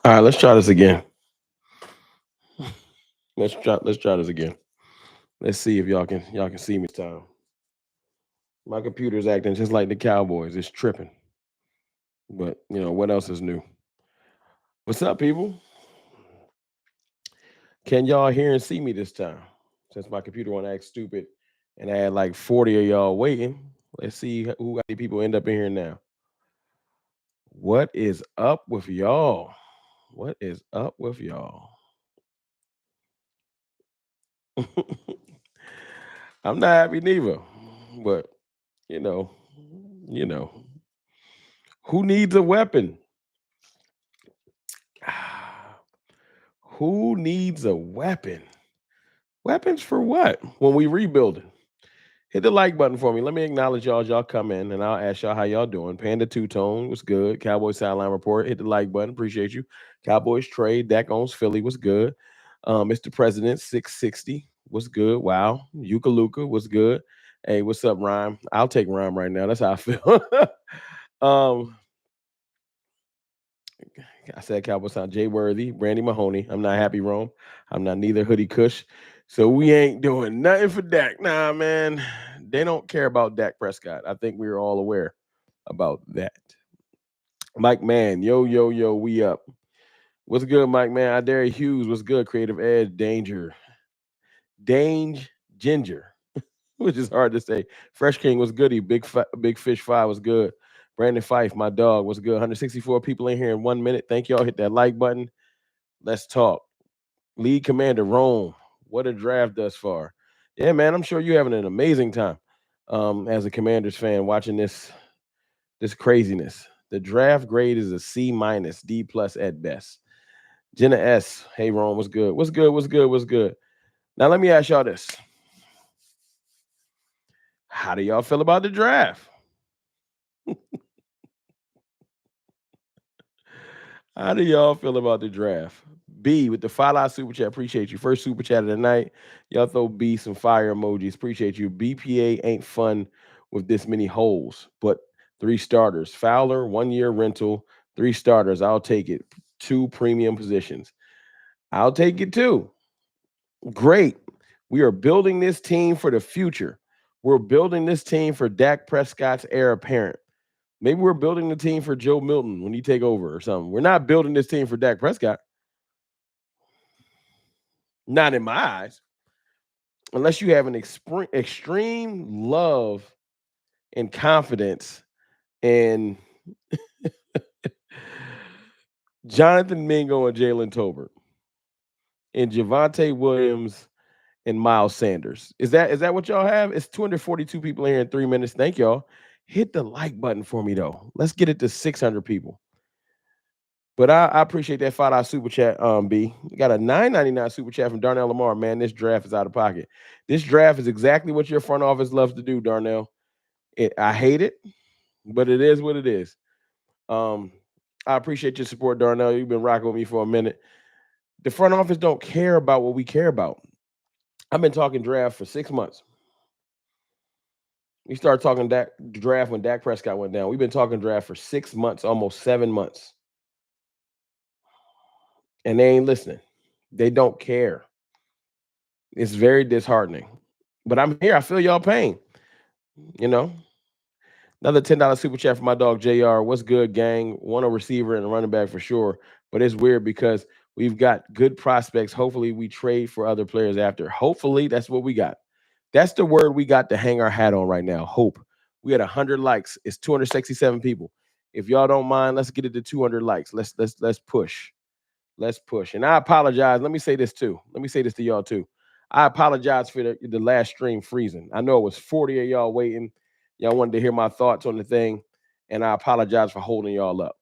All right, let's try this again. Let's try this again. Let's see if y'all can see me this time. My computer's acting just like the Cowboys. It's tripping. But what else is new? What's up, people? Can y'all hear and see me this time? Since my computer want to act stupid and I had like 40 of y'all waiting. Let's see who got the people end up in here now. What is up with y'all? What is up with y'all? I'm not happy neither. But you know, you know, who needs a weapon? Who needs a weapon? Weapons for what? When we rebuilding. Hit the like button for me. Let me acknowledge y'all as y'all come in, and I'll ask y'all how y'all doing. Panda Two Tone was good. Cowboys sideline report. Hit the like button. Appreciate you. Cowboys trade. Dak owns Philly was good. Mr. President 660 was good. Wow. Yuka Luka was good. Hey, what's up, Rhyme? I'll take Rhyme right now. That's how I feel. um, I said Cowboys sound Jay Worthy, Brandy Mahoney. I'm not happy, Rome. I'm not neither Hoodie Kush. So we ain't doing nothing for Dak. Nah, man. They don't care about Dak Prescott. I think we are all aware about that. Mike Man, yo, yo, yo, we up. What's good, Mike Man? I dare Hughes, what's good? Creative Edge, Danger. Dange Ginger, which is hard to say. Fresh King was goody. Big Fish 5 was good. Brandon Fife, my dog, was good. 164 people in here in 1 minute. Thank y'all. Hit that like button. Let's talk. Lead Commander Rome. What a draft thus far. Yeah, man, I'm sure you're having an amazing time as a Commanders fan watching this craziness. The draft grade is a C minus, D plus at best. Jenna S. Hey, Rome, what's good? What's good? What's good? What's good? Now, let me ask y'all this. How do y'all feel about the draft? How do y'all feel about the draft? B with the $5 super chat. Appreciate you. First super chat of the night. Y'all throw B some fire emojis. Appreciate you. BPA ain't fun with this many holes, but 3 starters. Fowler, 1 year rental, 3 starters. I'll take it. 2 premium positions. I'll take it too. Great. We are building this team for the future. We're building this team for Dak Prescott's heir apparent. Maybe we're building the team for Joe Milton when he take over or something. We're not building this team for Dak Prescott. Not in my eyes. Unless you have an extreme love and confidence in Jonathan Mingo and Jalen Tolbert and Javante Williams and Miles Sanders. Is that what y'all have? It's 242 people in here in 3 minutes. Thank y'all. Hit the like button for me though. Let's get it to 600 people. But I appreciate that $5 super chat, B. We got a $9.99 super chat from Darnell Lamar. Man, this draft is out of pocket. This draft is exactly what your front office loves to do, Darnell. I hate it, but it is what it is. Um, I appreciate your support, Darnell. You've been rocking with me for a minute. The front office don't care about what we care about. I've been talking draft for 6 months. We started talking draft when Dak Prescott went down. We've been talking draft for 6 months, almost 7 months. And they ain't listening. They don't care. It's very disheartening. But I'm here. I feel y'all pain. You know. Another $10 super chat for my dog JR. What's good, gang? Want a receiver and a running back for sure. But it's weird because we've got good prospects. Hopefully, we trade for other players after. Hopefully, that's what we got. That's the word we got to hang our hat on right now. Hope. We had 100 likes. It's 267 people. If y'all don't mind, let's get it to 200 likes. Let's push. Let's push. And I apologize. Let me say this too. Let me say this to y'all too. I apologize for the last stream freezing. I know it was 40 of y'all waiting. Y'all wanted to hear my thoughts on the thing, and I apologize for holding y'all up.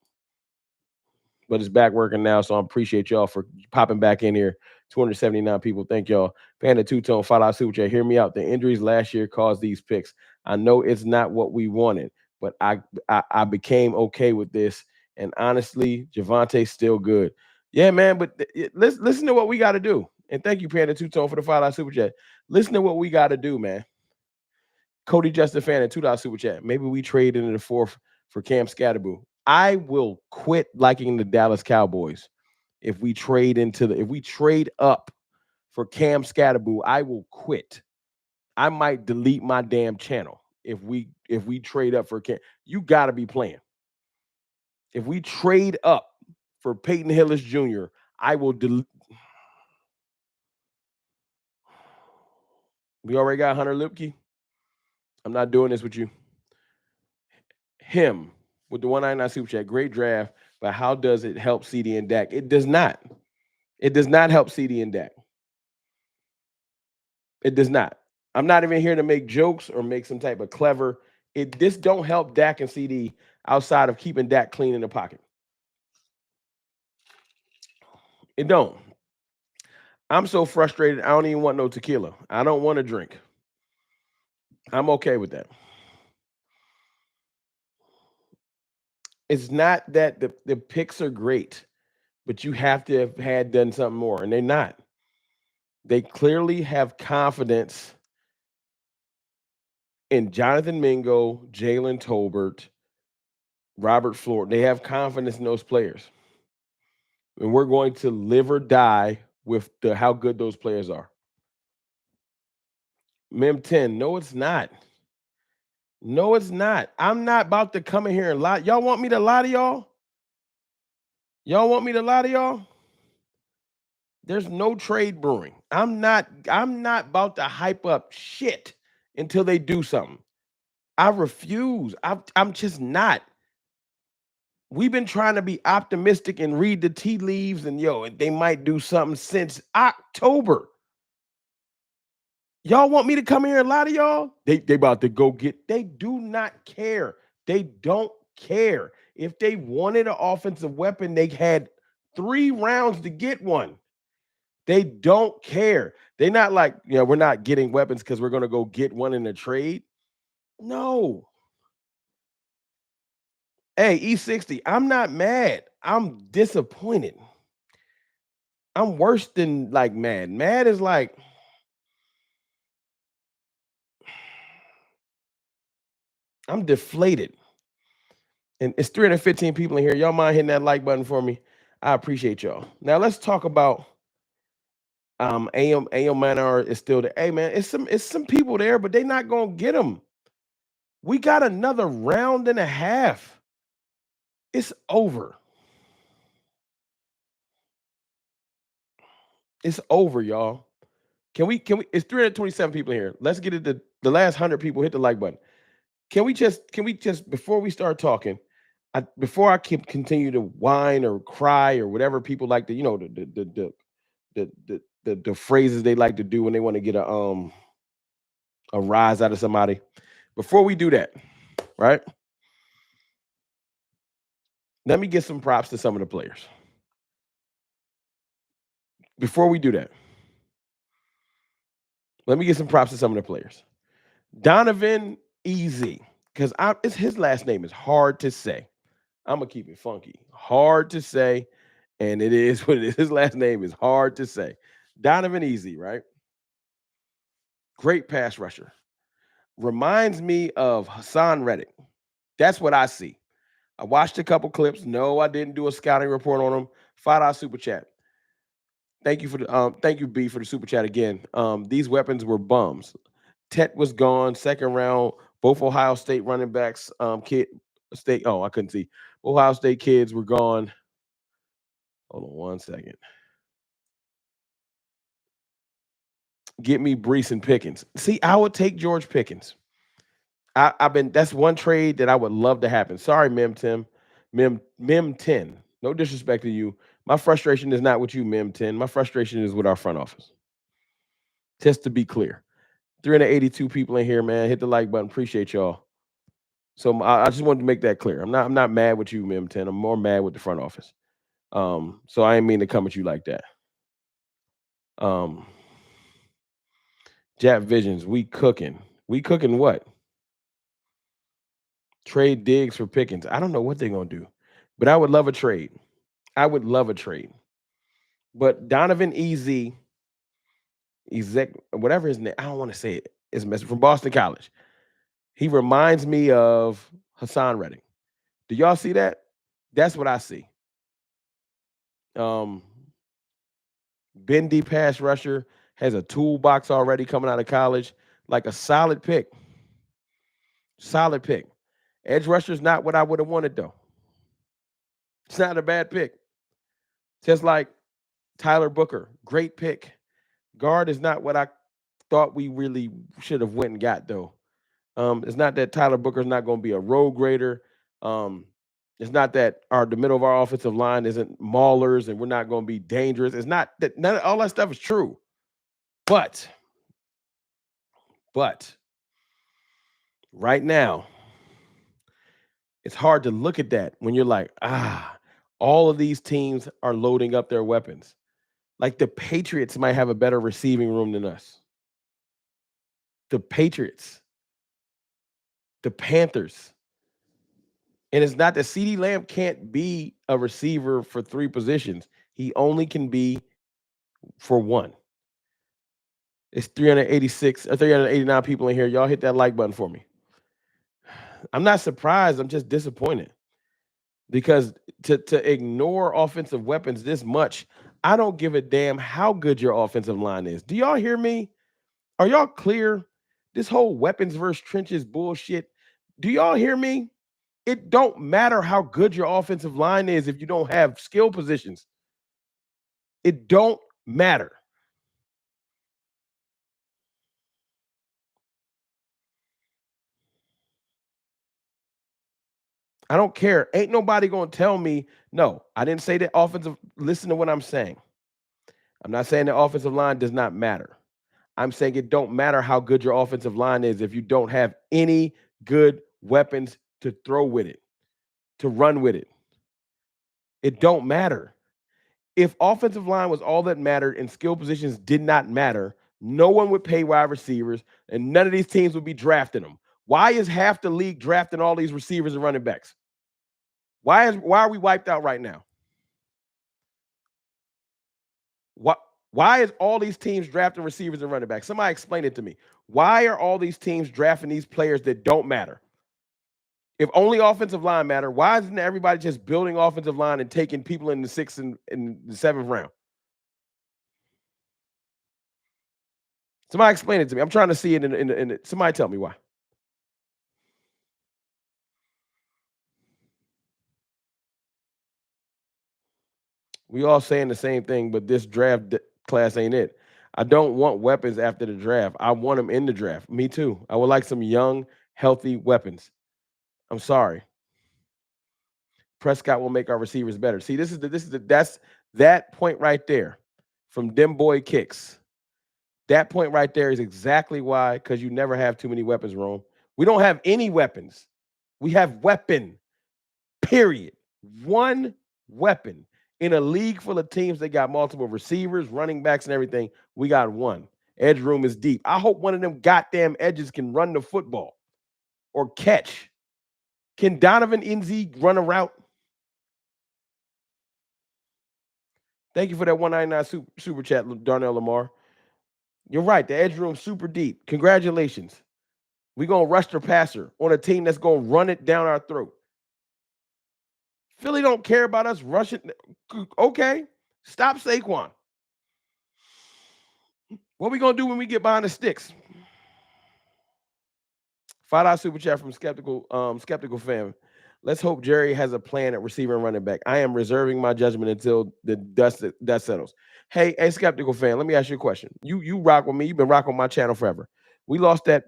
But it's back working now, so I appreciate y'all for popping back in here. 279 people. Thank y'all. Panda Two Tone, $5 super chat. Hear me out. The injuries last year caused these picks. I know it's not what we wanted, but I became okay with this. And honestly, Javante's still good. Yeah, man. But listen to what we got to do. And thank you, Panda Two Tone, for the $5 super chat. Listen to what we got to do, man. Cody Justin Fan at $2 super chat. Maybe we trade into the fourth for Cam Scatterboo. I will quit liking the Dallas Cowboys if we trade up for Cam Scatterboo, I will quit. I might delete my damn channel if we trade up for Cam. You got to be playing. If we trade up for Peyton Hillis Jr., I will delete. We already got Hunter Lipke. I'm not doing this with you. Him with the 199 super chat. Great draft, but how does it help CD and Dak? It does not. It does not help CD and Dak. It does not. I'm not even here to make jokes or make some type of clever. This don't help Dak and CD outside of keeping Dak clean in the pocket. It don't. I'm so frustrated. I don't even want no tequila. I don't want to drink. I'm okay with that. It's not that the picks are great, but you have to have had done something more, and they're not. They clearly have confidence in Jonathan Mingo, Jalen Tolbert, Robert Floyd. They have confidence in those players. And we're going to live or die with how good those players are. Mem 10, no, it's not. No, it's not. I'm not about to come in here and lie. Y'all want me to lie to y'all? Y'all want me to lie to y'all? There's no trade brewing. I'm not about to hype up shit until they do something. I refuse. I'm just not. We've been trying to be optimistic and read the tea leaves and they might do something since October. Y'all want me to come here and lie to y'all? They about to go get. They do not care. They don't care. If they wanted an offensive weapon, they had 3 rounds to get one. They don't care. They're not like, we're not getting weapons because we're going to go get one in a trade. No. Hey, E60, I'm not mad. I'm disappointed. I'm worse than like mad. Mad is like, I'm deflated. And it's 315 people in here. Y'all mind hitting that like button for me? I appreciate y'all. Now let's talk about AM Manor is still there. Hey man, it's some people there, but they're not gonna get them. We got another round and a half. It's over. It's over, y'all. Can we it's 327 people here. Let's get it to the last 100 people. Hit the like button. Can we just before we start talking, before I continue to whine or cry or whatever people like to, the phrases they like to do when they want to get a rise out of somebody. Before we do that, right? Let me get some props to some of the players. Before we do that, let me get some props to some of the players. Donovan Easy, because his last name is hard to say. I'm gonna keep it funky. Hard to say, and it is what it is. His last name is hard to say. Donovan Easy, right? Great pass rusher. Reminds me of Hassan Reddick. That's what I see. I watched a couple clips. No, I didn't do a scouting report on him. $5 super chat. Thank you for the thank you, B, for the super chat again. These weapons were bums. Tet was gone, second round. Both Ohio State running backs, I couldn't see. Ohio State kids were gone. Hold on 1 second. Get me Brees and Pickens. See, I would take George Pickens. That's one trade that I would love to happen. Sorry, Mem 10. No disrespect to you. My frustration is not with you, Mem 10. My frustration is with our front office. Just to be clear. 382 people in here, man. Hit the like button. Appreciate y'all. So I just wanted to make that clear. I'm not mad with you, Mem 10. I'm more mad with the front office. So I didn't mean to come at you like that. Jap Visions, we cooking. We cooking what? Trade Diggs for Pickens. I don't know what they're gonna do, but I would love a trade. I would love a trade. But Donovan whatever his name, I don't want to say it. It's from Boston College. He reminds me of Hassan Reddick. Do y'all see that? That's what I see. bendy pass rusher, has a toolbox already coming out of college, like a solid pick. Solid pick. Edge rusher's not what I would have wanted, though. It's not a bad pick. Just like Tyler Booker, great pick. Guard is not what I thought we really should have went and got, though. It's not that Tyler Booker's not going to be a road grader. Um, it's not that the middle of our offensive line isn't maulers and we're not going to be dangerous. It's not that none of all that stuff is true. But right now, it's hard to look at that when you're like, all of these teams are loading up their weapons. Like the Patriots might have a better receiving room than us. The Patriots, the Panthers. And it's not that CeeDee Lamb can't be a receiver for 3 positions. He only can be for one. It's 386 or 389 people in here. Y'all hit that like button for me. I'm not surprised. I'm just disappointed because to ignore offensive weapons this much, I don't give a damn how good your offensive line is. Do y'all hear me? Are y'all clear? This whole weapons versus trenches bullshit. Do y'all hear me? It don't matter how good your offensive line is if you don't have skill positions. It don't matter. I don't care. Ain't nobody going to tell me, no, I didn't say that offensive. Listen to what I'm saying. I'm not saying the offensive line does not matter. I'm saying it don't matter how good your offensive line is if you don't have any good weapons to throw with it, to run with it. It don't matter. If offensive line was all that mattered and skill positions did not matter, no one would pay wide receivers and none of these teams would be drafting them. Why is half the league drafting all these receivers and running backs? Why are we wiped out right now? Why is all these teams drafting receivers and running backs? Somebody explain it to me. Why are all these teams drafting these players that don't matter? If only offensive line matter, why isn't everybody just building offensive line and taking people in the 6th and the 7th round? Somebody explain it to me. I'm trying to see it in somebody tell me why. We all saying the same thing, but this draft class ain't it. I don't want weapons after the draft. I want them in the draft. Me too. I would like some young, healthy weapons. I'm sorry. Prescott will make our receivers better. See, that's that point right there from them boy kicks. That point right there is exactly why, because you never have too many weapons, Rome. We don't have any weapons. We have weapon, period. One weapon. In a league full of teams that got multiple receivers, running backs, and everything, we got one. Edge room is deep. I hope one of them goddamn edges can run the football or catch. Can Donovan run a route? Thank you for that 199 super chat, Darnell Lamar. You're right. The edge room super deep. Congratulations. We're going to rush the passer on a team that's going to run it down our throat. Philly don't care about us rushing. Okay. Stop Saquon. What are we going to do when we get behind the sticks? $5 super chat from skeptical fan. Let's hope Jerry has a plan at receiver and running back. I am reserving my judgment until the dust settles. Hey, skeptical fan, let me ask you a question. You rock with me. You've been rocking my channel forever. We lost that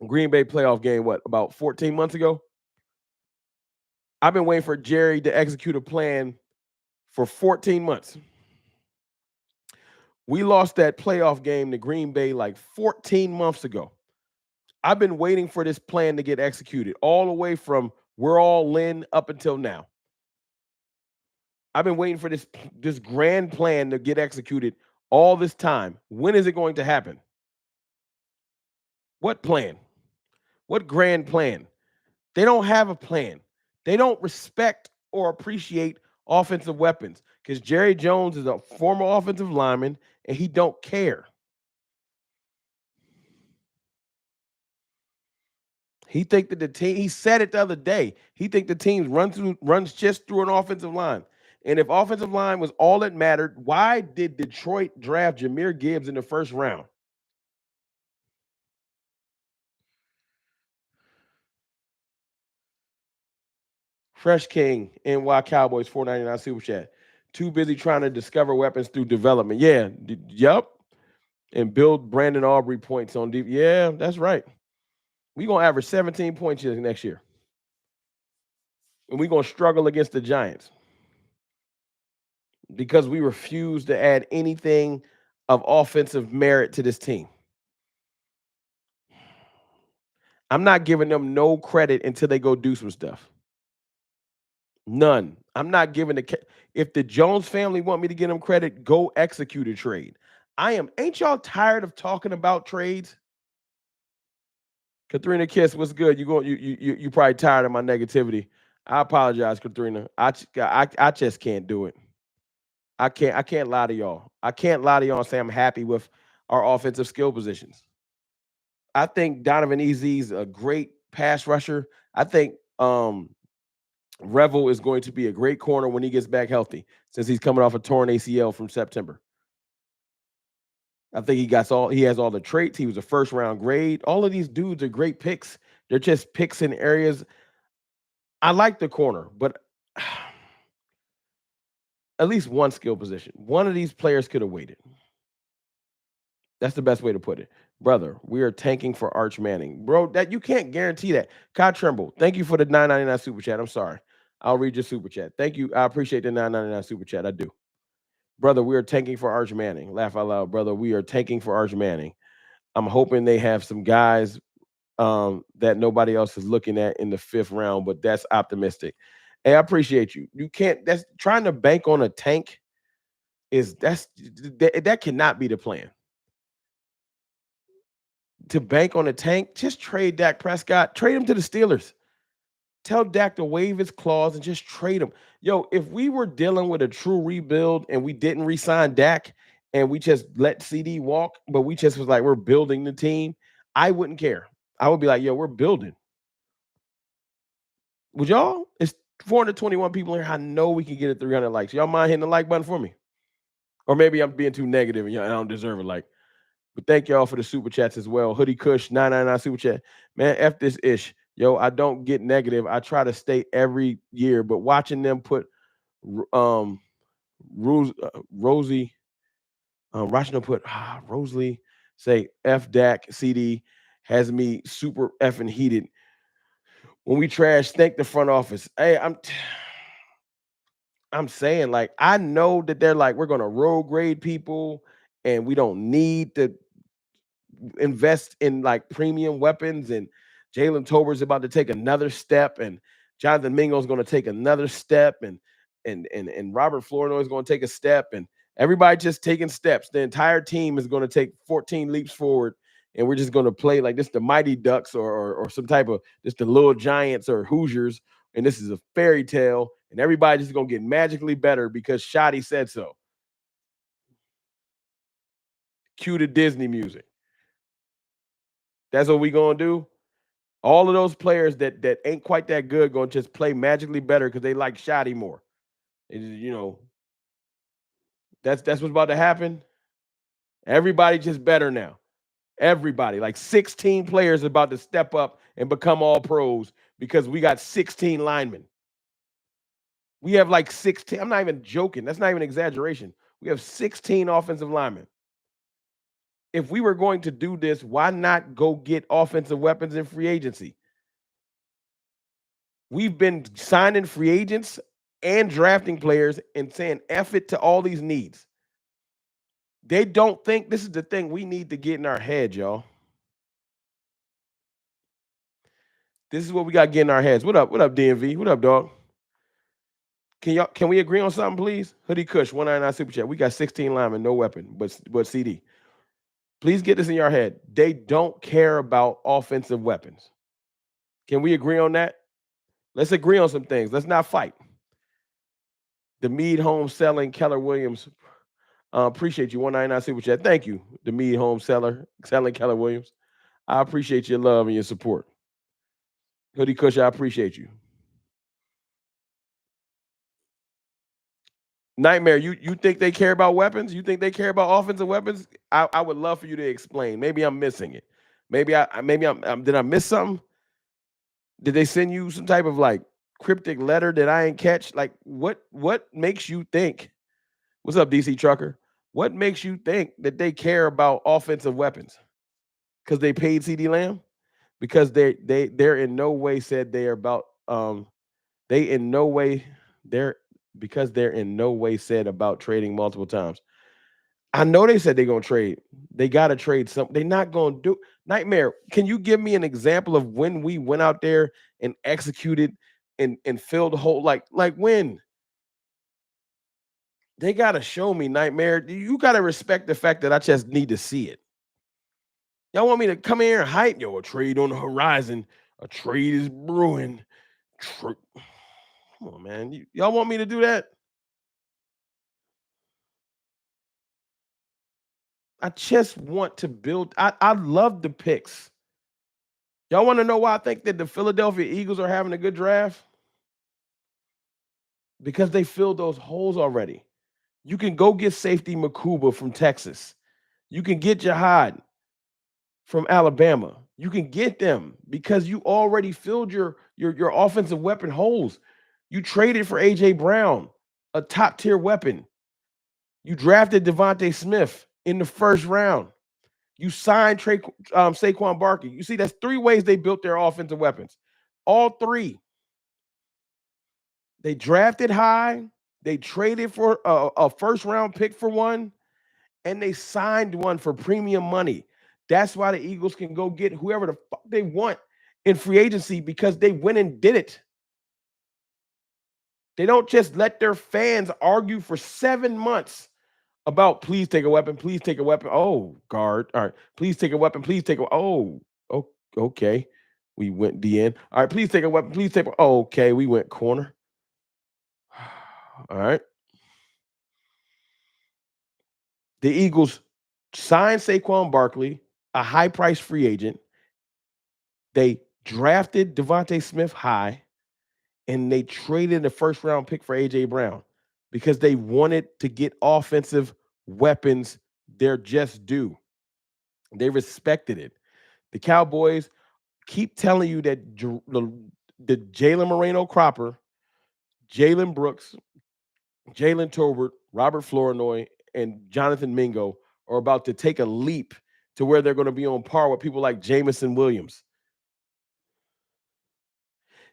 Green Bay playoff game, what, about 14 months ago? I've been waiting for Jerry to execute a plan for 14 months. We lost that playoff game to Green Bay like 14 months ago. I've been waiting for this plan to get executed all the way from we're all in up until now. I've been waiting for this grand plan to get executed all this time. When is it going to happen? What plan? What grand plan? They don't have a plan. They don't respect or appreciate offensive weapons because Jerry Jones is a former offensive lineman and he don't care. He said it the other day. He think the team runs just through an offensive line. And if offensive line was all that mattered, why did Detroit draft Jahmyr Gibbs in the first round? Fresh King, NY Cowboys, 499 Super Chat. Too busy trying to discover weapons through development. Yeah, yep. And build Brandon Aubrey points on deep. Yeah, that's right. We're going to average 17 points next year. And we're going to struggle against the Giants because we refuse to add anything of offensive merit to this team. I'm not giving them no credit until they go do some stuff. None. I'm not giving if the Jones family want me to give them credit, go execute a trade. Ain't y'all tired of talking about trades? Katrina Kiss, what's good? You probably tired of my negativity. I apologize, Katrina. I just can't do it. I can't lie to y'all. I can't lie to y'all and say I'm happy with our offensive skill positions. I think Donovan Easy's a great pass rusher. I think Revel is going to be a great corner when he gets back healthy, since he's coming off a torn ACL from September. I think he has all the traits. He was a first round grade. All of these dudes are great picks. They're just picks in areas. I like the corner, but at least one skill position. One of these players could have waited. That's the best way to put it. Brother, we are tanking for Arch Manning. Bro, that you can't guarantee that. Kyle Trimble, thank you for the $9.99 super chat. I'm sorry. I'll read your super chat. Thank you. I appreciate the $9.99 super chat. I do. Brother, we are tanking for Arch Manning. Laugh out loud, brother. We are tanking for Arch Manning. I'm hoping they have some guys that nobody else is looking at in the 5th round, but that's optimistic. Hey, I appreciate you. You can't. That's trying to bank on a tank. That cannot be the plan. To bank on a tank, just trade Dak Prescott. Trade him to the Steelers. Tell Dak to waive his clause and just trade him. Yo, if we were dealing with a true rebuild and we didn't re-sign Dak and we just let CD walk, but we just was like, we're building the team, I wouldn't care. I would be like, yo, we're building. Would y'all? It's 421 people here. I know we can get it 300 likes. Y'all mind hitting the like button for me? Or maybe I'm being too negative and I don't deserve a like. But thank y'all for the super chats as well. Hoodie Kush 999 super chat. Man, F this ish. Yo, I don't get negative. I try to stay every year, but watching them put Rosie watching them put Rosalie say F Dak CD has me super effing heated. When we trash, thank the front office. Hey, I'm saying, like, I know that they're like, we're gonna road grade people and we don't need to invest in like premium weapons, and Jalen Tolbert's about to take another step, and Jonathan Mingo's going to take another step, and Robert Flournoy is going to take a step, and everybody just taking steps. The entire team is going to take 14 leaps forward, and we're just going to play like this the Mighty Ducks or some type of just the Little Giants or Hoosiers, and this is a fairy tale, and everybody's just going to get magically better because Shoddy said so. Cue the Disney music. That's what we gonna do. All of those players that ain't quite that good gonna just play magically better because they like Shoddy more. That's what's about to happen. Everybody just better now. Everybody, like 16 players, about to step up and become all pros because we got 16 linemen. We have like 16. I'm not even joking. That's not even exaggeration. We have 16 offensive linemen. If we were going to do this, why not go get offensive weapons in free agency? We've been signing free agents and drafting players and saying F it to all these needs. They don't think this is the thing we need to get in our head, y'all. This is what we got to get in our heads. What up? What up, DMV? What up, dog? Can we agree on something, please? Hoodie Kush, 199 super chat. We got 16 linemen, no weapon, but CD. Please get this in your head. They don't care about offensive weapons. Can we agree on that? Let's agree on some things. Let's not fight. The Mead Home Selling Keller Williams. Appreciate you. 199 super chat. Thank you, the Mead Home Selling Keller Williams. I appreciate your love and your support. Hoodie Kush, I appreciate you. Nightmare, you think they care about weapons? You think they care about offensive weapons? I would love for you to explain. Maybe I'm missing it. Maybe I'm did I miss something? Did they send you some type of like cryptic letter that I ain't catch? Like what makes you think? What's up, DC Trucker? What makes you think that they care about offensive weapons? Because they paid CD Lamb? Because they're in no way said they are about they in no way they're because they're in no way said about trading multiple times. I know they said they're gonna trade. They gotta trade something. They're not gonna do Nightmare. Can you give me an example of when we went out there and executed and filled the hole? Like when? They gotta show me, Nightmare. You gotta respect the fact that I just need to see it. Y'all want me to come here and hype? Yo, a trade on the horizon. A trade is brewing. Come on, man. Y'all want me to do that? I just want to build. I love the picks. Y'all want to know why I think that the Philadelphia Eagles are having a good draft? Because they filled those holes already. You can go get safety Makuba from Texas. You can get Jihad from Alabama. You can get them because you already filled your offensive weapon holes. You traded for AJ Brown, a top tier weapon. You drafted Devontae Smith in the first round. You signed Saquon Barkley. You see, that's three ways they built their offensive weapons. All three. They drafted high. They traded for a first round pick for one, and they signed one for premium money. That's why the Eagles can go get whoever the fuck they want in free agency because they went and did it. They don't just let their fans argue for 7 months about please take a weapon, please take a weapon. Oh, guard. All right. Please take a weapon, please take a okay. We went DN. All right, please take a weapon, please take okay, we went corner. All right. The Eagles signed Saquon Barkley, a high price free agent. They drafted Devontae Smith high, and they traded a first round pick for AJ Brown because they wanted to get offensive weapons. They're just due. They respected it. The Cowboys keep telling you that the Jalen Moreno Cropper, Jalen Brooks, Jalen Tolbert, Robert Flournoy, and Jonathan Mingo are about to take a leap to where they're going to be on par with people like Jamison Williams.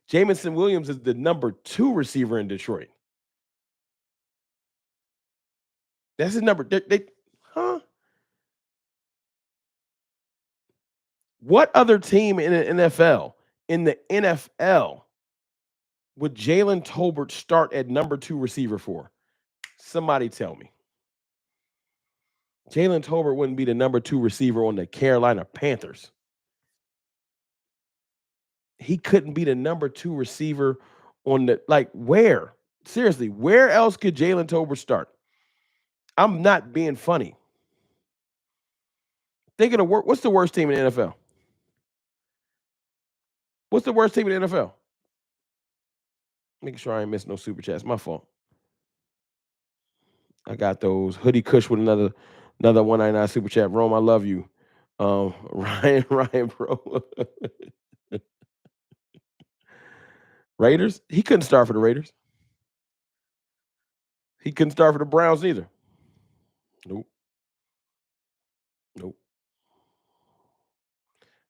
Jamison Williams is the number 2 receiver in Detroit. That's his number. Huh? What other team in the NFL would Jalen Tolbert start at number 2 receiver for? Somebody tell me. Jalen Tolbert wouldn't be the number 2 receiver on the Carolina Panthers. He couldn't be the number 2 receiver on the where? Seriously, where else could Jalen Tolbert start? I'm not being funny. Think of the what's the worst team in the NFL? What's the worst team in the NFL? Making sure I ain't missing no super chats. My fault. I got those. Hoodie Kush with another 199 super chat. Rome, I love you. Ryan, bro. Raiders? He couldn't start for the Raiders. He couldn't start for the Browns either. Nope. Nope.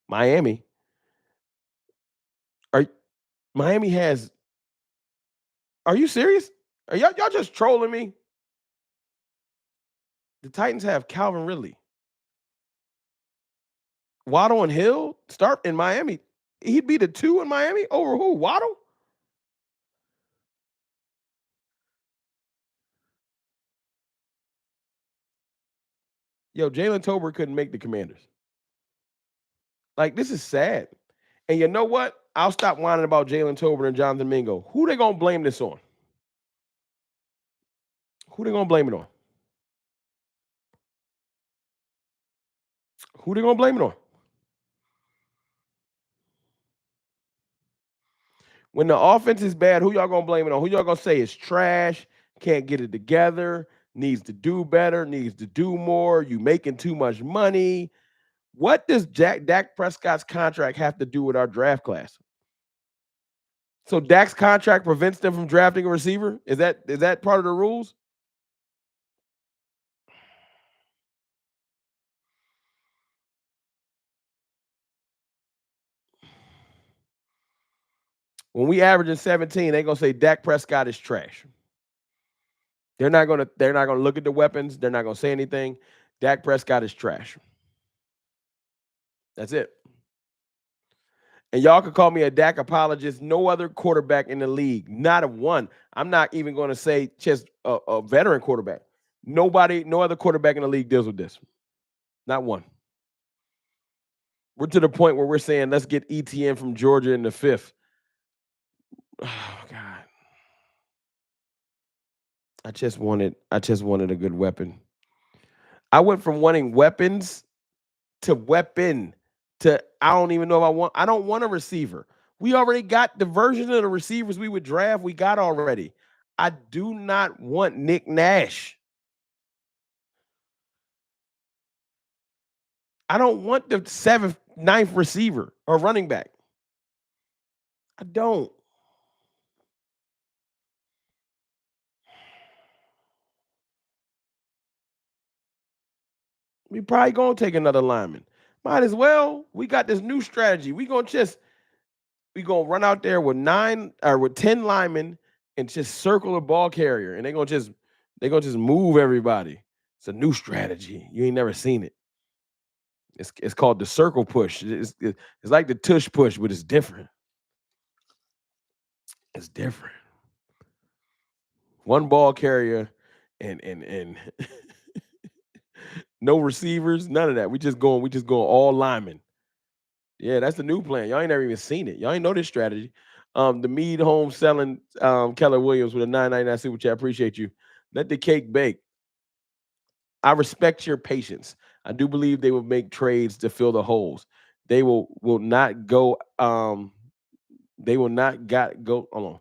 Miami. Are Miami has Are you serious? Are y'all just trolling me? The Titans have Calvin Ridley. Waddle and Hill start in Miami. He'd be the 2 in Miami over who? Waddle? Yo, Jalen Tolbert couldn't make the Commanders. Like, this is sad. And you know what? I'll stop whining about Jalen Tolbert and Jonathan Mingo. Who they gonna blame this on? Who they gonna blame it on? Who they gonna blame it on? When the offense is bad, who y'all gonna blame it on? Who y'all gonna say is trash, can't get it together, needs to do better, needs to do more. You making too much money. What does Dak Prescott's contract have to do with our draft class? So Dak's contract prevents them from drafting a receiver? Is that part of the rules? When we average in 17, they're gonna say Dak Prescott is trash. They're not gonna look at the weapons. They're not gonna say anything. Dak Prescott is trash. That's it. And y'all could call me a Dak apologist. No other quarterback in the league, not a one. I'm not even going to say just a veteran quarterback. Nobody, no other quarterback in the league deals with this. Not one. We're to the point where we're saying let's get ETN from Georgia in the fifth. Oh God. I just wanted a good weapon. I went from wanting weapons to weapon to I don't even know if I don't want a receiver. We already got the version of the receivers we would draft, we got already. I do not want Nick Nash. I don't want the seventh, ninth receiver or running back. I don't. We probably gonna take another lineman. Might as well. We got this new strategy. We gonna run out there with 10 linemen and just circle a ball carrier, and they're gonna just move everybody. It's a new strategy. You ain't never seen it. It's called the circle push. It's like the tush push, but it's different. It's different. One ball carrier and no receivers, none of that. We just going all linemen. Yeah, that's the new plan. Y'all ain't never even seen it. Y'all ain't know this strategy. The Mead Home selling Keller Williams with a 9.99 super chat. Appreciate you. Let the cake bake. I respect your patience. I do believe they will make trades to fill the holes. They will not go. They will not got go. Hold on.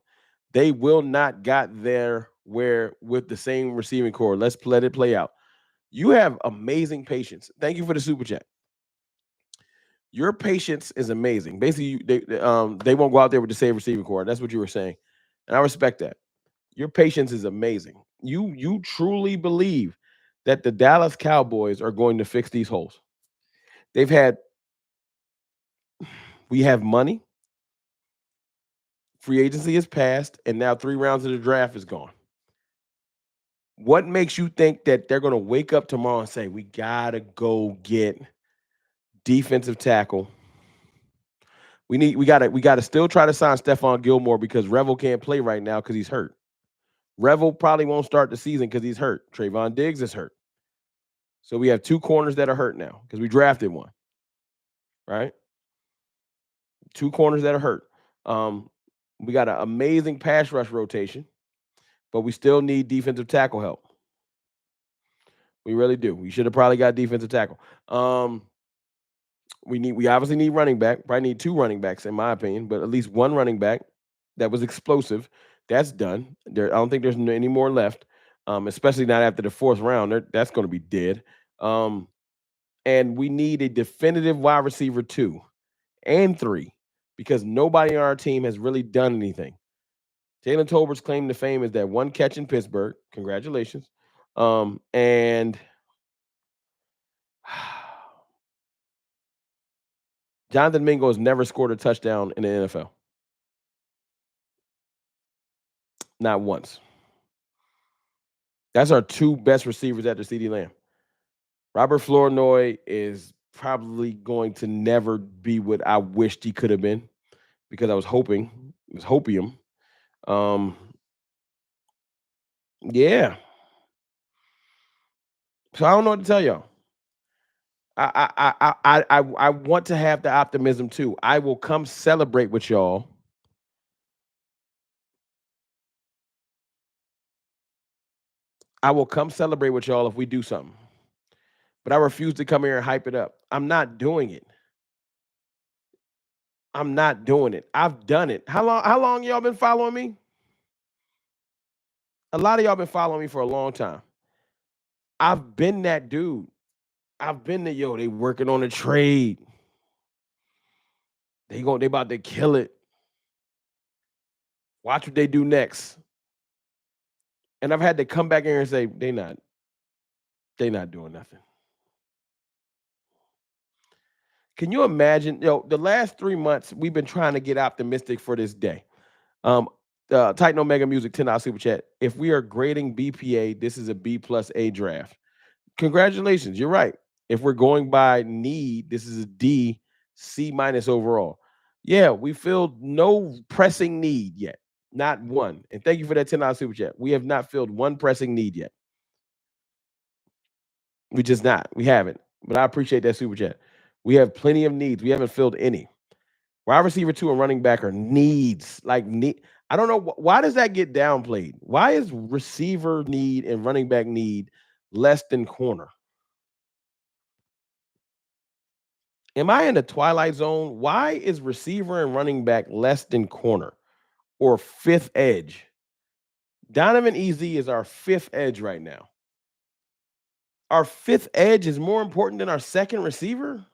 They will not got there where with the same receiving core. Let's let it play out. You have amazing patience. Thank you for the super chat. Your patience is amazing. Basically, they won't go out there with the same receiving core. That's what you were saying, and I respect that. Your patience is amazing. You truly believe that the Dallas Cowboys are going to fix these holes. They've had we have money. Free agency is passed, and now 3 rounds of the draft is gone. What makes you think that they're going to wake up tomorrow and say we gotta go get defensive tackle? We gotta still try to sign Stephon Gilmore because Revel can't play right now because he's hurt. Revel probably won't start the season because he's hurt. Trayvon Diggs is hurt. So we have 2 corners that are hurt now because we drafted one, right? 2 corners that are hurt. Um, we got an amazing pass rush rotation, but we still need defensive tackle help. We really do. We should have probably got defensive tackle. We obviously need running back. Probably need 2 running backs in my opinion, but at least one running back that was explosive. That's done. I don't think there's any more left. Especially not after the 4th round. That's going to be dead. And we need a definitive wide receiver 2 and 3 because nobody on our team has really done anything. Jalen Tolbert's claim to fame is that one catch in Pittsburgh. Congratulations. And Jonathan Mingo has never scored a touchdown in the NFL. Not once. That's our 2 best receivers after CeeDee Lamb. Robert Flournoy is probably going to never be what I wished he could have been because I was hoping it was hopium. Yeah. So I don't know what to tell y'all. I want to have the optimism too. I will come celebrate with y'all. I will come celebrate with y'all if we do something. But I refuse to come here and hype it up. I'm not doing it. I'm not doing it. I've done it. How long y'all been following me? A lot of y'all been following me for a long time. I've been that dude. I've been the they working on a trade. They about to kill it. Watch what they do next. And I've had to come back in here and say, they not doing nothing. Can you imagine? The last 3 months we've been trying to get optimistic for this day. Titan Omega Music $10 super chat. If we are grading BPA, this is a B plus A draft. Congratulations, you're right. If we're going by need, this is a D, C minus overall. Yeah, we filled no pressing need yet. Not one. And thank you for that $10 super chat. We have not filled one pressing need yet. We just not. We haven't. But I appreciate that super chat. We have plenty of needs. We haven't filled any. Wide receiver 2 and running back are needs. Like need. I don't know why does that get downplayed? Why is receiver need and running back need less than corner? Am I in the twilight zone? Why is receiver and running back less than corner or fifth edge? Donovan is our fifth edge right now. Our fifth edge is more important than our second receiver?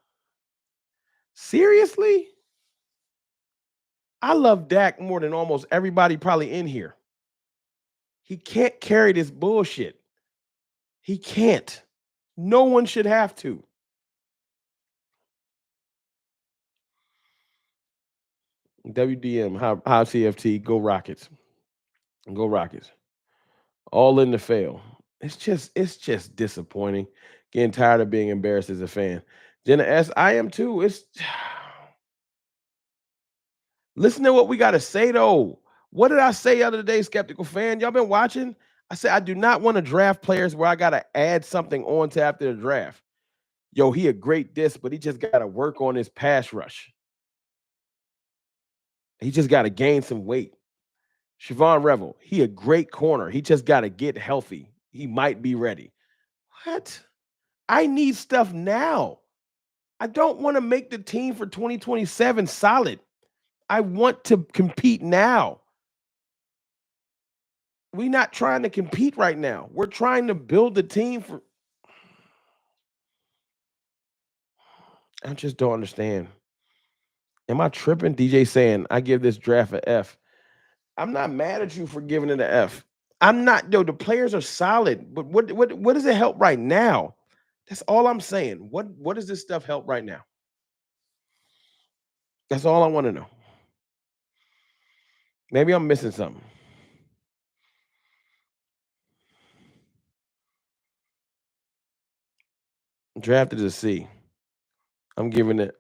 Seriously? I love Dak more than almost everybody probably in here. He can't carry this bullshit. He can't. No one should have to. WDM, how CFT, go Rockets. Go Rockets. All in the fail. It's just disappointing. Getting tired of being embarrassed as a fan. Jenna S, I am too. It's listen to what we got to say though. What did I say the other day, skeptical fan? Y'all been watching? I said I do not want to draft players where I gotta add something on to after the draft. Yo, he a great disc, but he just gotta work on his pass rush. He just gotta gain some weight. Shavon Revel, he a great corner. He just gotta get healthy. He might be ready. What? I need stuff now. I don't want to make the team for 2027 solid. I want to compete now. We're not trying to compete right now. We're trying to build the team for. I just don't understand. Am I tripping? DJ saying I give this draft an F. I'm not mad at you for giving it an F. I'm not. Yo, the players are solid, but what does it help right now? That's all I'm saying. What does this stuff help right now? That's all I want to know. Maybe I'm missing something. Drafted a C. I'm giving it.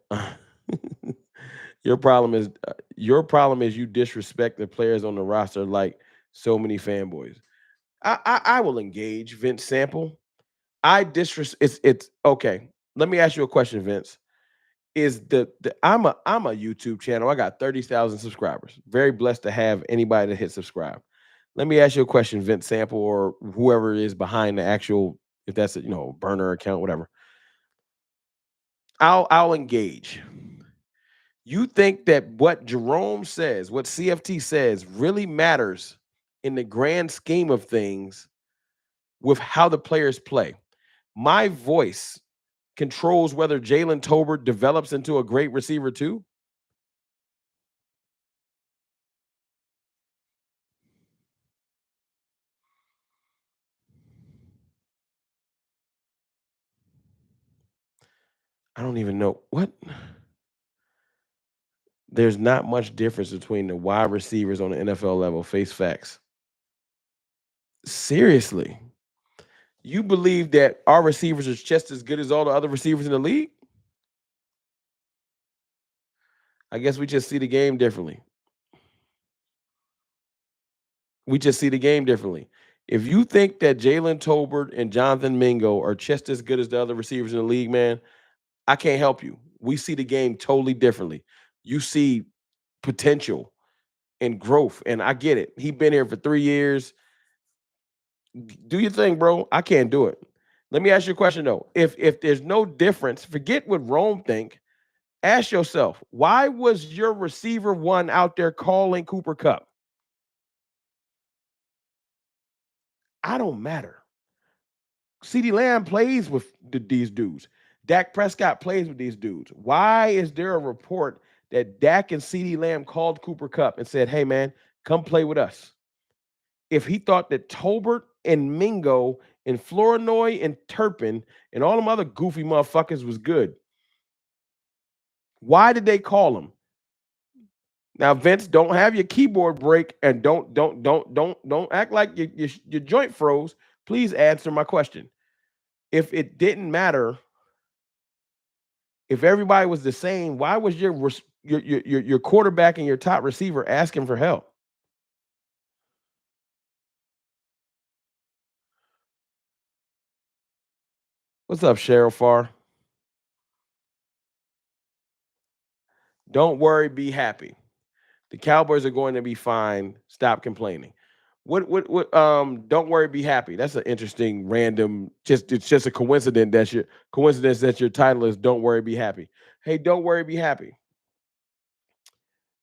Your problem is you disrespect the players on the roster like so many fanboys. I will engage Vince Sample. I disrespect. It's okay. Let me ask you a question, Vince. Is I'm a YouTube channel. I got 30,000 subscribers. Very blessed to have anybody to hit subscribe. Let me ask you a question, Vince Sample, or whoever is behind the actual, if that's a burner account, whatever. I'll engage. You think that what Jerome says, what CFT says, really matters in the grand scheme of things with how the players play? My voice controls whether Jalen Tolbert develops into a great receiver too? I don't even know what. There's not much difference between the wide receivers on the NFL level. Face facts. Seriously, you believe that our receivers are just as good as all the other receivers in the league? I guess we just see the game differently. We just see the game differently. If you think that Jalen Tolbert and Jonathan Mingo are just as good as the other receivers in the league, man, I can't help you. We see the game totally differently. You see potential and growth, and I get it. He been here for 3 years. Do your thing, bro. I can't do it. Let me ask you a question though. If there's no difference, forget what Rome think. Ask yourself, why was your receiver one out there calling Cooper Kupp? I don't matter. CeeDee Lamb plays with these dudes. Dak Prescott plays with these dudes. Why is there a report that Dak and CeeDee Lamb called Cooper Kupp and said, hey, man, come play with us? If he thought that Tolbert and Mingo and Flournoy and Turpin and all them other goofy motherfuckers was good, why did they call him? Now, Vince, don't have your keyboard break and don't act like your joint froze. Please answer my question. If it didn't matter, if everybody was the same, why was your quarterback and your top receiver asking for help? What's up, Cheryl Farr? Don't worry, be happy. The Cowboys are going to be fine. Stop complaining. What don't worry, be happy. That's an interesting random, it's just a coincidence that your title is Don't Worry, Be Happy. Hey, don't worry, be happy.